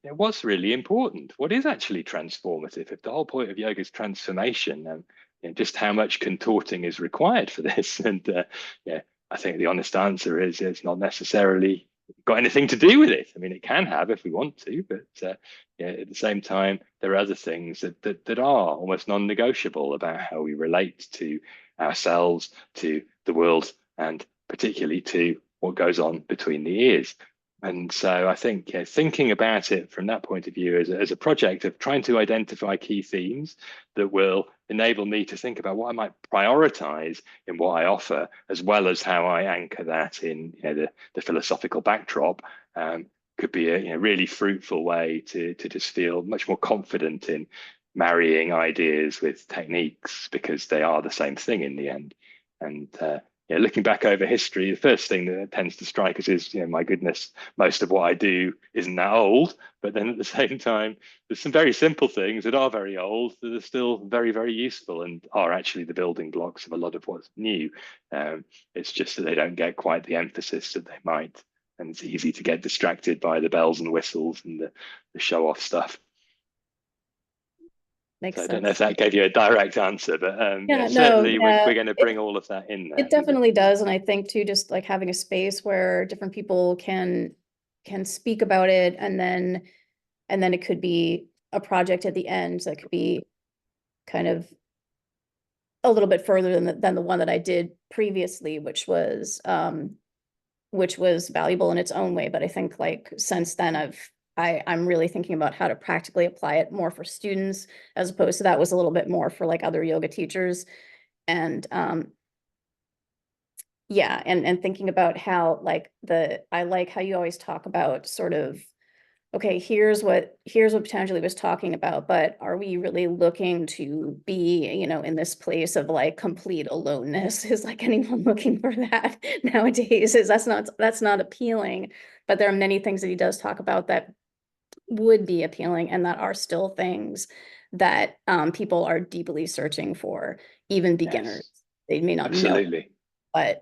what's really important? What is actually transformative? If the whole point of yoga is transformation, just how much contorting is required for this? And I think the honest answer is it's not necessarily got anything to do with it. I mean, it can have if we want to, but at the same time, there are other things that are almost non-negotiable about how we relate to ourselves, to the world, and particularly to what goes on between the ears. And so I think thinking about it from that point of view as a project of trying to identify key themes that will enable me to think about what I might prioritize in what I offer, as well as how I anchor that in the philosophical backdrop, could be a really fruitful way to just feel much more confident in marrying ideas with techniques, because they are the same thing in the end. And looking back over history, the first thing that tends to strike us is, my goodness, most of what I do isn't that old. But then at the same time, there's some very simple things that are very old that are still very, very useful, and are actually the building blocks of a lot of what's new. It's just that they don't get quite the emphasis that they might. And it's easy to get distracted by the bells and whistles and the show-off stuff. Makes so I sense. don't know if that gave you a direct answer, but certainly we're going to bring all of that in there. It definitely does. And I think too, just like having a space where different people can speak about it, and then it could be a project at the end that could be kind of a little bit further than the one that I did previously, which was valuable in its own way. But I think like since then I'm really thinking about how to practically apply it more for students, as opposed to that was a little bit more for like other yoga teachers. And and thinking about how I like how you always talk about sort of, okay, here's what Patanjali was talking about, but are we really looking to be, in this place of like complete aloneness? Is like anyone looking for that nowadays? That's not appealing. But there are many things that he does talk about that would be appealing, and that are still things that people are deeply searching for, even beginners. Yes, they may not absolutely know, but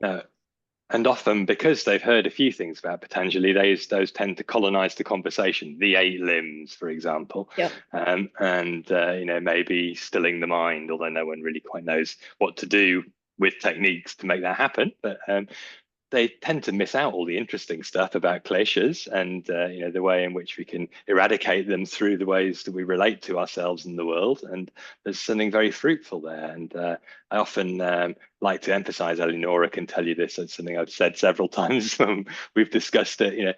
and often because they've heard a few things about Patanjali, those tend to colonize the conversation. The 8 limbs, for example, yep. And maybe stilling the mind, although no one really quite knows what to do with techniques to make that happen, but they tend to miss out all the interesting stuff about kleshas and the way in which we can eradicate them through the ways that we relate to ourselves and the world. And there's something very fruitful there. And I often like to emphasize, Eleonora can tell you this, it's something I've said several times when we've discussed it,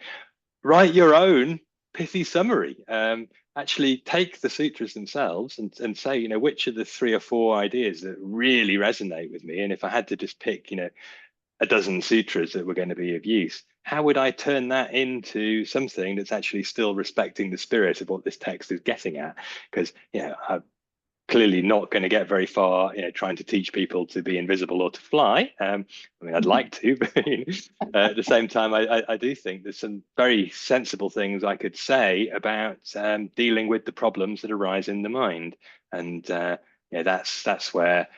write your own pithy summary. Actually take the sutras themselves and say, which are the 3 or 4 ideas that really resonate with me. And if I had to just pick, a dozen sutras that were going to be of use, how would I turn that into something that's actually still respecting the spirit of what this text is getting at? Because I'm clearly not going to get very far trying to teach people to be invisible or to fly. I mean, I'd like to, but at the same time, I do think there's some very sensible things I could say about dealing with the problems that arise in the mind. And that's where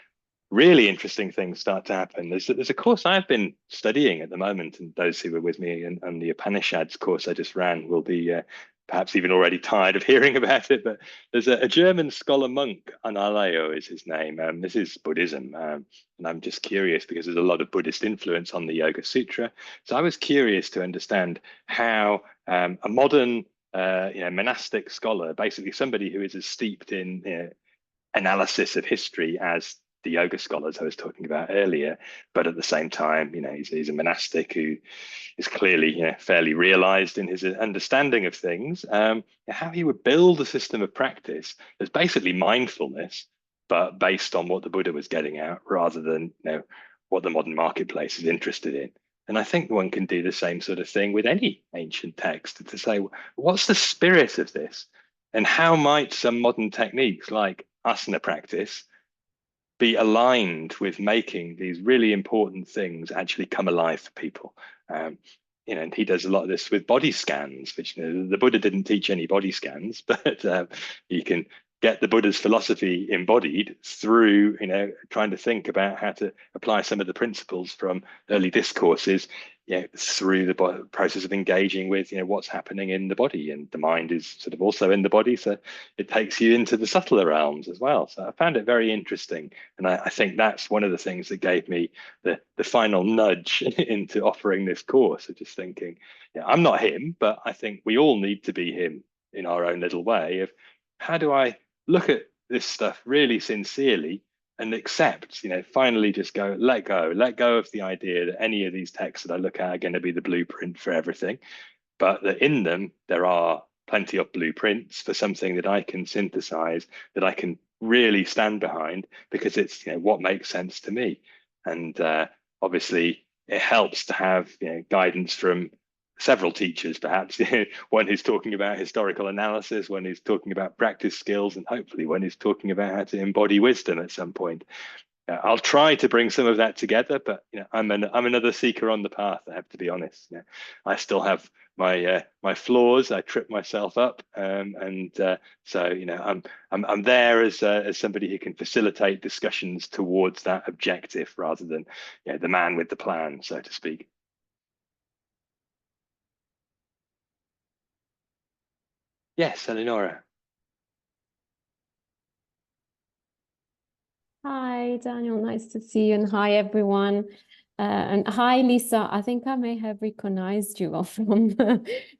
really interesting things start to happen. There's a course I've been studying at the moment, and those who were with me and the Upanishads course I just ran will be perhaps even already tired of hearing about it. But there's a German scholar monk, Analayo is his name. This is Buddhism, and I'm just curious because there's a lot of Buddhist influence on the Yoga Sutra. So I was curious to understand how a modern monastic scholar, basically somebody who is as steeped in analysis of history as the yoga scholars I was talking about earlier, but at the same time, he's a monastic who is clearly, fairly realized in his understanding of things. How he would build a system of practice that's basically mindfulness, but based on what the Buddha was getting at, rather than what the modern marketplace is interested in. And I think one can do the same sort of thing with any ancient text to say, what's the spirit of this, and how might some modern techniques like asana practice be aligned with making these really important things actually come alive for people. And he does a lot of this with body scans, which the Buddha didn't teach any body scans, but you can get the Buddha's philosophy embodied through trying to think about how to apply some of the principles from early discourses through the process of engaging with what's happening in the body. And the mind is sort of also in the body, so it takes you into the subtler realms as well. So I found it very interesting, and I think that's one of the things that gave me the final nudge into offering this course, of just thinking, I'm not him, but I think we all need to be him in our own little way. Of how do I look at this stuff really sincerely and accept, finally just let go of the idea that any of these texts that I look at are going to be the blueprint for everything, but that in them there are plenty of blueprints for something that I can synthesize, that I can really stand behind, because it's what makes sense to me. And obviously it helps to have guidance from several teachers, perhaps one who's talking about historical analysis, one who's talking about practice skills, and hopefully one who's talking about how to embody wisdom at some point. I'll try to bring some of that together, but I'm another seeker on the path, I have to be honest. I still have my flaws. I trip myself up, so I'm there as somebody who can facilitate discussions towards that objective, rather than the man with the plan, so to speak. Yes, Eleonora. Hi, Daniel. Nice to see you. And hi, everyone. And hi, Lisa. I think I may have recognized you from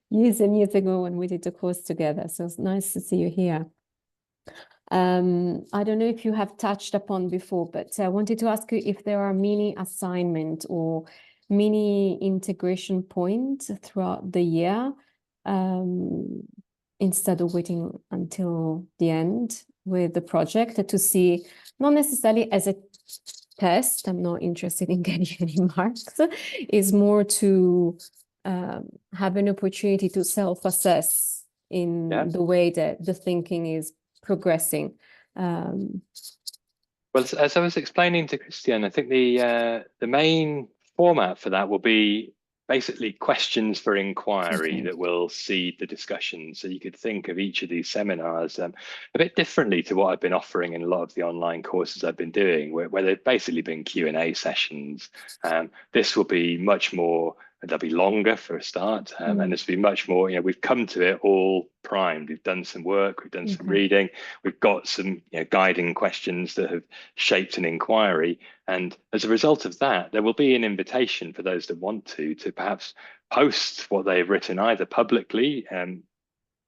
years and years ago when we did the course together. So it's nice to see you here. I don't know if you have touched upon before, but I wanted to ask you if there are mini assignment or mini integration points throughout the year, instead of waiting until the end with the project to see, not necessarily as a test, I'm not interested in getting any marks, is more to have an opportunity to self-assess in the way that the thinking is progressing. Well, as I was explaining to Christian, I think the main format for that will be basically questions for inquiry that will seed the discussion. So you could think of each of these seminars a bit differently to what I've been offering in a lot of the online courses I've been doing, where they've basically been Q&A sessions. This will be much more they'll be longer for a start, and there's been much more. We've come to it all primed. We've done some work, we've done some reading, we've got some guiding questions that have shaped an inquiry, and as a result of that, there will be an invitation for those that want to perhaps post what they've written either publicly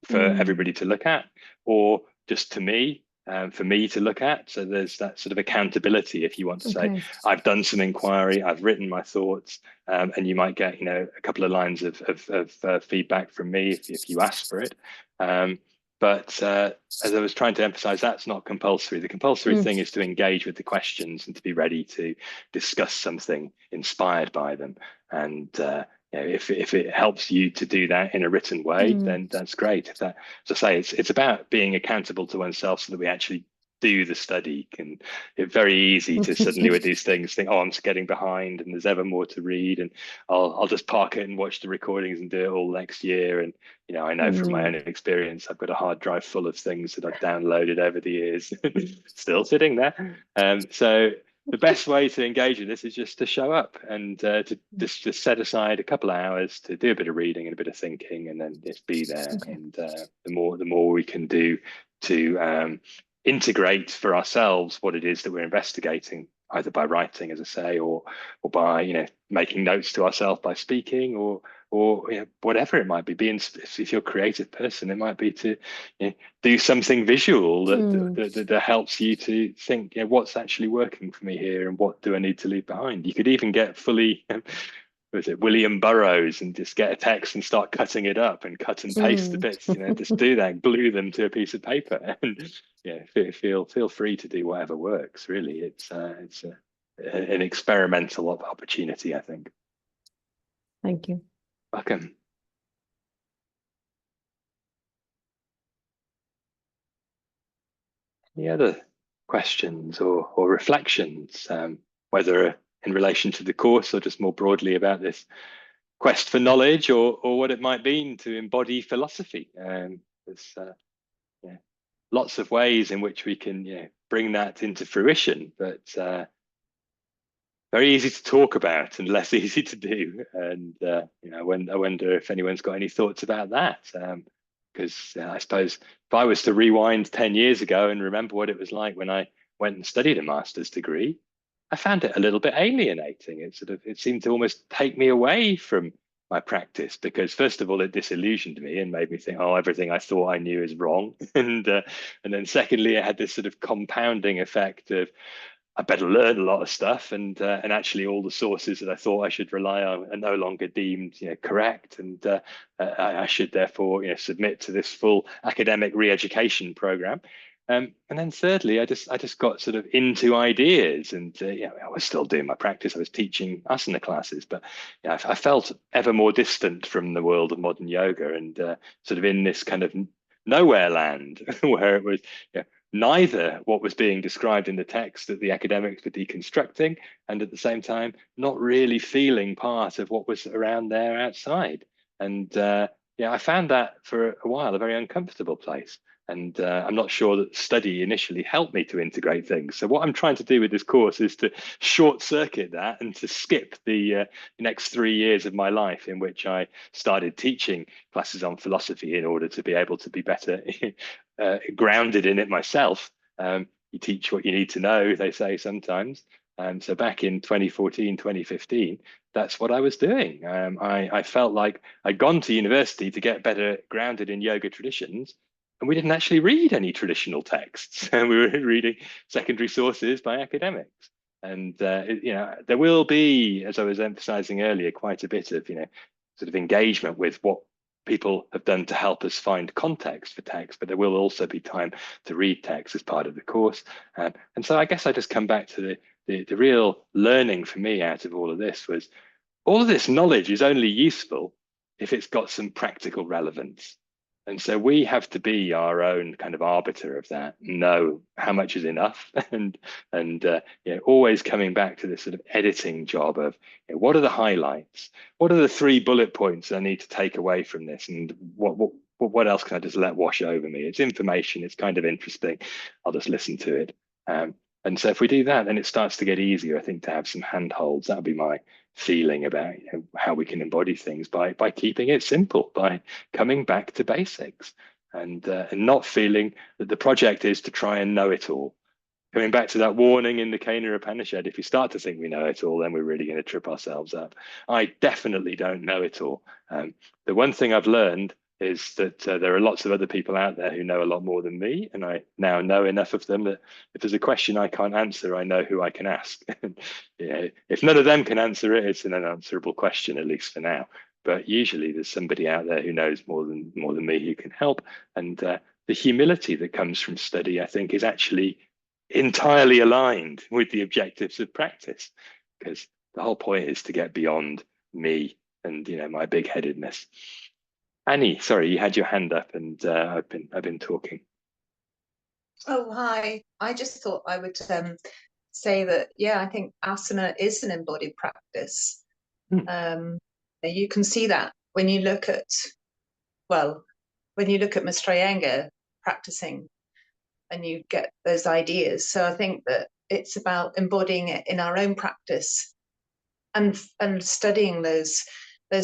for everybody to look at, or just to me, for me to look at. So there's that sort of accountability if you want to say, I've done some inquiry, I've written my thoughts, and you might get a couple of lines of feedback from me if you ask for it. But as I was trying to emphasize, that's not compulsory. The compulsory thing is to engage with the questions and to be ready to discuss something inspired by them. And if it helps you to do that in a written way, then that's great. As I say, it's about being accountable to oneself so that we actually do the study. And it's very easy to suddenly with these things think, oh, I'm just getting behind and there's ever more to read, and I'll just park it and watch the recordings and do it all next year. And I know from my own experience, I've got a hard drive full of things that I've downloaded over the years, still sitting there. So the best way to engage in this is just to show up and to just set aside a couple of hours to do a bit of reading and a bit of thinking, and then just be there. And the more we can do to integrate for ourselves what it is that we're investigating, either by writing, as I say, or by making notes to ourselves by speaking, or whatever it might be. If you're a creative person, it might be to do something visual that helps you to think, what's actually working for me here, and what do I need to leave behind. You could even get fully was it William Burroughs and just get a text and start cutting it up and cut and paste the bits, just do that, glue them to a piece of paper, and feel free to do whatever works. Really, it's an experimental opportunity, I think. Thank you. Welcome. Any other questions or reflections, whether in relation to the course or just more broadly about this quest for knowledge, or what it might mean to embody philosophy? There's lots of ways in which we can bring that into fruition, but very easy to talk about and less easy to do. And I wonder if anyone's got any thoughts about that, because I suppose if I was to rewind 10 years ago and remember what it was like when I went and studied a master's degree, I found it a little bit alienating. It seemed to almost take me away from my practice, because first of all, it disillusioned me and made me think, oh, everything I thought I knew is wrong. And then secondly, it had this sort of compounding effect of, I better learn a lot of stuff, and actually all the sources that I thought I should rely on are no longer deemed correct, and I should therefore submit to this full academic re-education program. And then thirdly, I just got sort of into ideas, and I was still doing my practice. I was teaching asana classes, but I felt ever more distant from the world of modern yoga, and sort of in this kind of nowhere land where it was neither what was being described in the text that the academics were deconstructing, and at the same time not really feeling part of what was around there outside. And I found that for a while a very uncomfortable place. And I'm not sure that study initially helped me to integrate things. So what I'm trying to do with this course is to short circuit that and to skip the next 3 years of my life in which I started teaching classes on philosophy in order to be able to be better grounded in it myself. You teach what you need to know, they say sometimes. So back in 2014, 2015, that's what I was doing. I felt like I'd gone to university to get better grounded in yoga traditions, and we didn't actually read any traditional texts. We were reading secondary sources by academics. And there will be, as I was emphasizing earlier, quite a bit of sort of engagement with what people have done to help us find context for text, but there will also be time to read text as part of the course. And so I guess I just come back to the real learning for me out of all of this was, all of this knowledge is only useful if it's got some practical relevance. And so we have to be our own kind of arbiter of that, know how much is enough, and always coming back to this sort of editing job of what are the highlights, what are the 3 bullet points I need to take away from this, and what else can I just let wash over me? It's information, it's kind of interesting, I'll just listen to it. And so if we do that, then it starts to get easier, I think, to have some handholds. That would be my feeling about how we can embody things by keeping it simple, by coming back to basics, and not feeling that the project is to try and know it all. Coming back to that warning in the Kena Upanishad, if we start to think we know it all, then we're really going to trip ourselves up. I definitely don't know it all. The one thing I've learned is that there are lots of other people out there who know a lot more than me, and I now know enough of them that if there's a question I can't answer, I know who I can ask. If none of them can answer it, it's an unanswerable question, at least for now. But usually there's somebody out there who knows more than me who can help. And the humility that comes from study, I think, is actually entirely aligned with the objectives of practice, because the whole point is to get beyond me and my big-headedness. Annie, sorry, you had your hand up, and I've been talking. Oh, hi. I just thought I would say that, yeah, I think asana is an embodied practice. You can see that when you look at, Mr. Iyengar practicing, and you get those ideas. So I think that it's about embodying it in our own practice, and studying those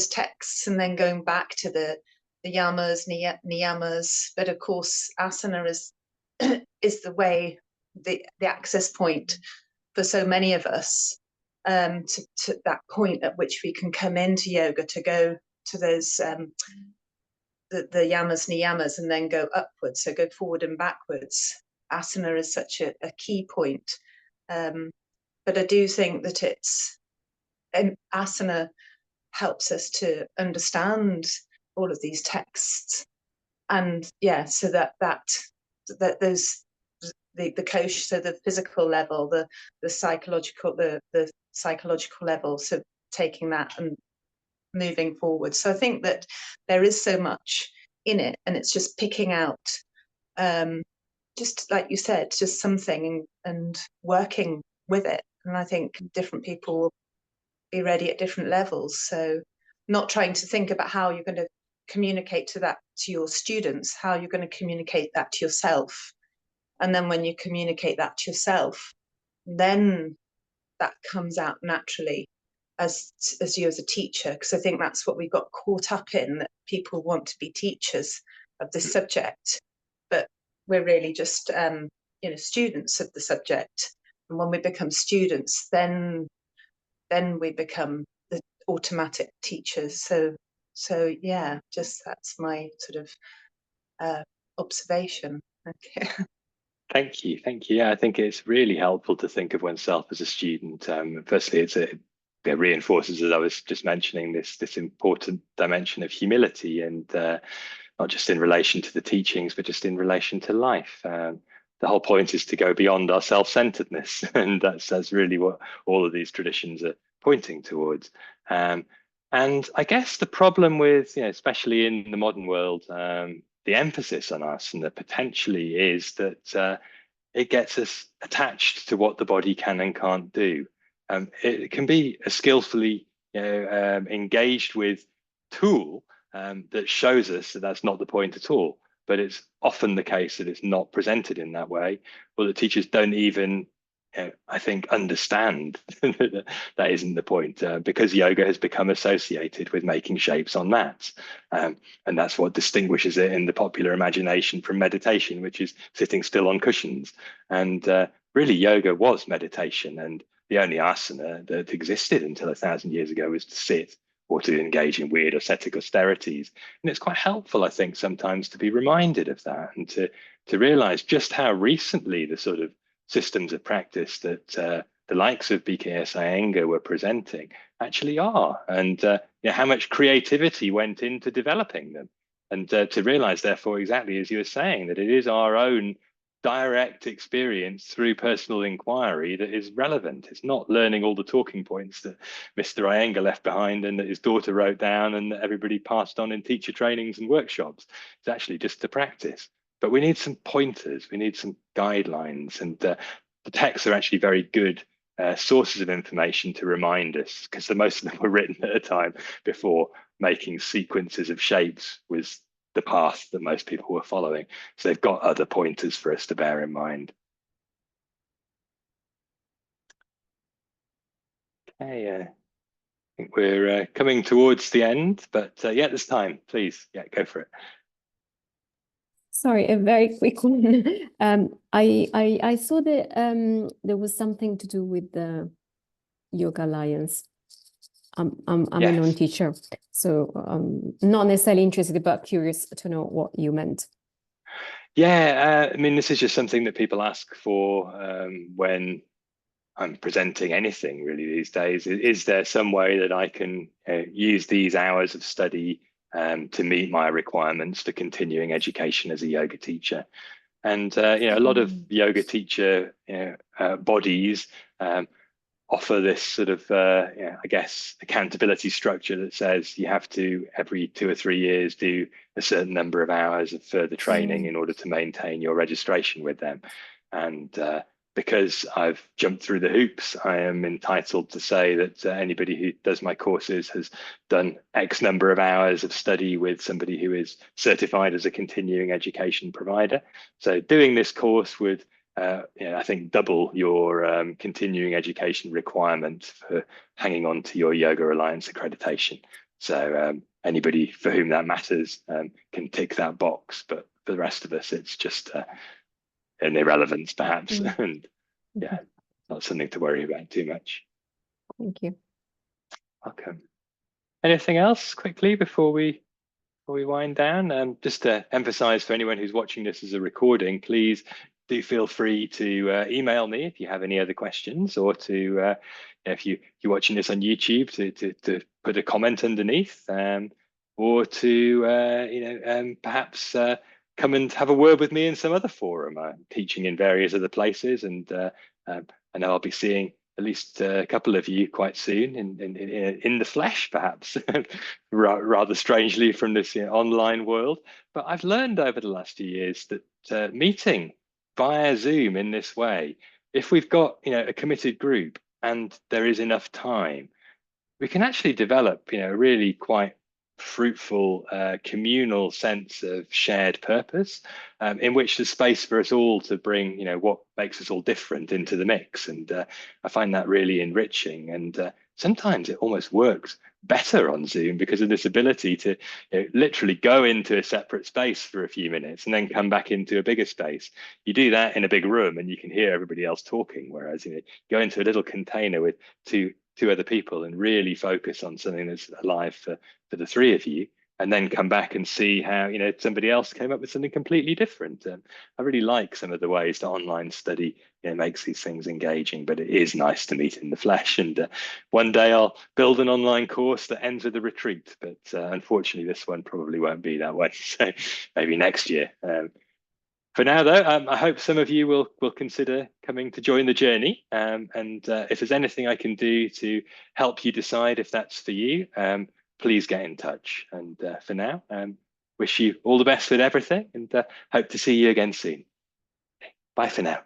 texts, and then going back to the yamas, niyamas. But of course, asana is the way, the access point for so many of us, to that point at which we can come into yoga, to go to those the yamas, niyamas, and then go upwards, so go forward and backwards. Asana is such a key point, but I do think that asana helps us to understand all of these texts, and so that those the kosha, so the physical level, the psychological level, so taking that and moving forward. So I think that there is so much in it, and it's just picking out, just like you said, just something and working with it. And I think different people will be ready at different levels. So not trying to think about how you're going to communicate to your students, how you're going to communicate that to yourself. And then when you communicate that to yourself, then that comes out naturally as you as a teacher. Because I think that's what we got caught up in, that people want to be teachers of this subject, but we're really just students of the subject. And when we become students, then we become the automatic teachers. So yeah, just that's my sort of observation. Okay. Thank you. Yeah, I think it's really helpful to think of oneself as a student. Firstly, it reinforces, as I was just mentioning, this important dimension of humility, and not just in relation to the teachings, but just in relation to life. The whole point is to go beyond our self-centeredness, and that's really what all of these traditions are pointing towards. And I guess the problem with, especially in the modern world, the emphasis on asana potentially is that it gets us attached to what the body can and can't do. It can be a skillfully engaged with tool that shows us that that's not the point at all. But it's often the case that it's not presented in that way, or the teachers don't even, I think, understand that isn't the point, because yoga has become associated with making shapes on mats. And that's what distinguishes it in the popular imagination from meditation, which is sitting still on cushions. And really, yoga was meditation, and the only asana that existed until 1,000 years ago was to sit, or to engage in weird ascetic austerities. And it's quite helpful, I think, sometimes to be reminded of that, and to realize just how recently the sort of systems of practice that the likes of BKS Iyengar were presenting actually are, and how much creativity went into developing them. And to realize, therefore, exactly as you were saying, that it is our own direct experience through personal inquiry that is relevant. It's not learning all the talking points that Mr. Iyengar left behind and that his daughter wrote down and that everybody passed on in teacher trainings and workshops. It's actually just the practice. But we need some pointers, we need some guidelines, and the texts are actually very good sources of information to remind us, because most of them were written at a time before making sequences of shapes was the path that most people were following. So they've got other pointers for us to bear in mind. Okay, think we're coming towards the end, but yeah, this time, please, yeah, go for it. Sorry, a very quick one. I saw that there was something to do with the Yoga Alliance. I'm a Yes. non-teacher, so not necessarily interested, but curious to know what you meant. Yeah, I mean, this is just something that people ask for when I'm presenting anything really these days. Is there some way that I can use these hours of study to meet my requirements for continuing education as a yoga teacher? And a lot of yoga teacher bodies offer this sort of, I guess, accountability structure that says you have to, every 2 or 3 years, do a certain number of hours of further training in order to maintain your registration with them. And because I've jumped through the hoops, I am entitled to say that anybody who does my courses has done X number of hours of study with somebody who is certified as a continuing education provider. So doing this course would I think double your continuing education requirement for hanging on to your Yoga Alliance accreditation. So anybody for whom that matters can tick that box, but for the rest of us, it's just an irrelevance perhaps. And yeah, not something to worry about too much. Thank you. Welcome. Anything else quickly before we wind down? Just to emphasize for anyone who's watching this as a recording, please do feel free to email me if you have any other questions, or to if you're watching this on YouTube to put a comment underneath, or to perhaps come and have a word with me in some other forum. I'm teaching in various other places, and I know I'll be seeing at least a couple of you quite soon in the flesh, perhaps, rather strangely from this online world. But I've learned over the last few years that meeting via Zoom in this way, if we've got a committed group and there is enough time, we can actually develop a really quite fruitful communal sense of shared purpose, in which there's space for us all to bring what makes us all different into the mix. And I find that really enriching, and sometimes it almost works better on Zoom because of this ability to literally go into a separate space for a few minutes and then come back into a bigger space. You do that in a big room and you can hear everybody else talking, whereas go into a little container with two other people and really focus on something that's alive for the three of you, and then come back and see how somebody else came up with something completely different. I really like some of the ways that online study makes these things engaging, but it is nice to meet in the flesh. And one day I'll build an online course that ends with a retreat, but unfortunately this one probably won't be that way. So maybe next year. For now, though, I hope some of you will consider coming to join the journey. And if there's anything I can do to help you decide if that's for you, please get in touch. And for now, wish you all the best with everything, and hope to see you again soon. Bye for now.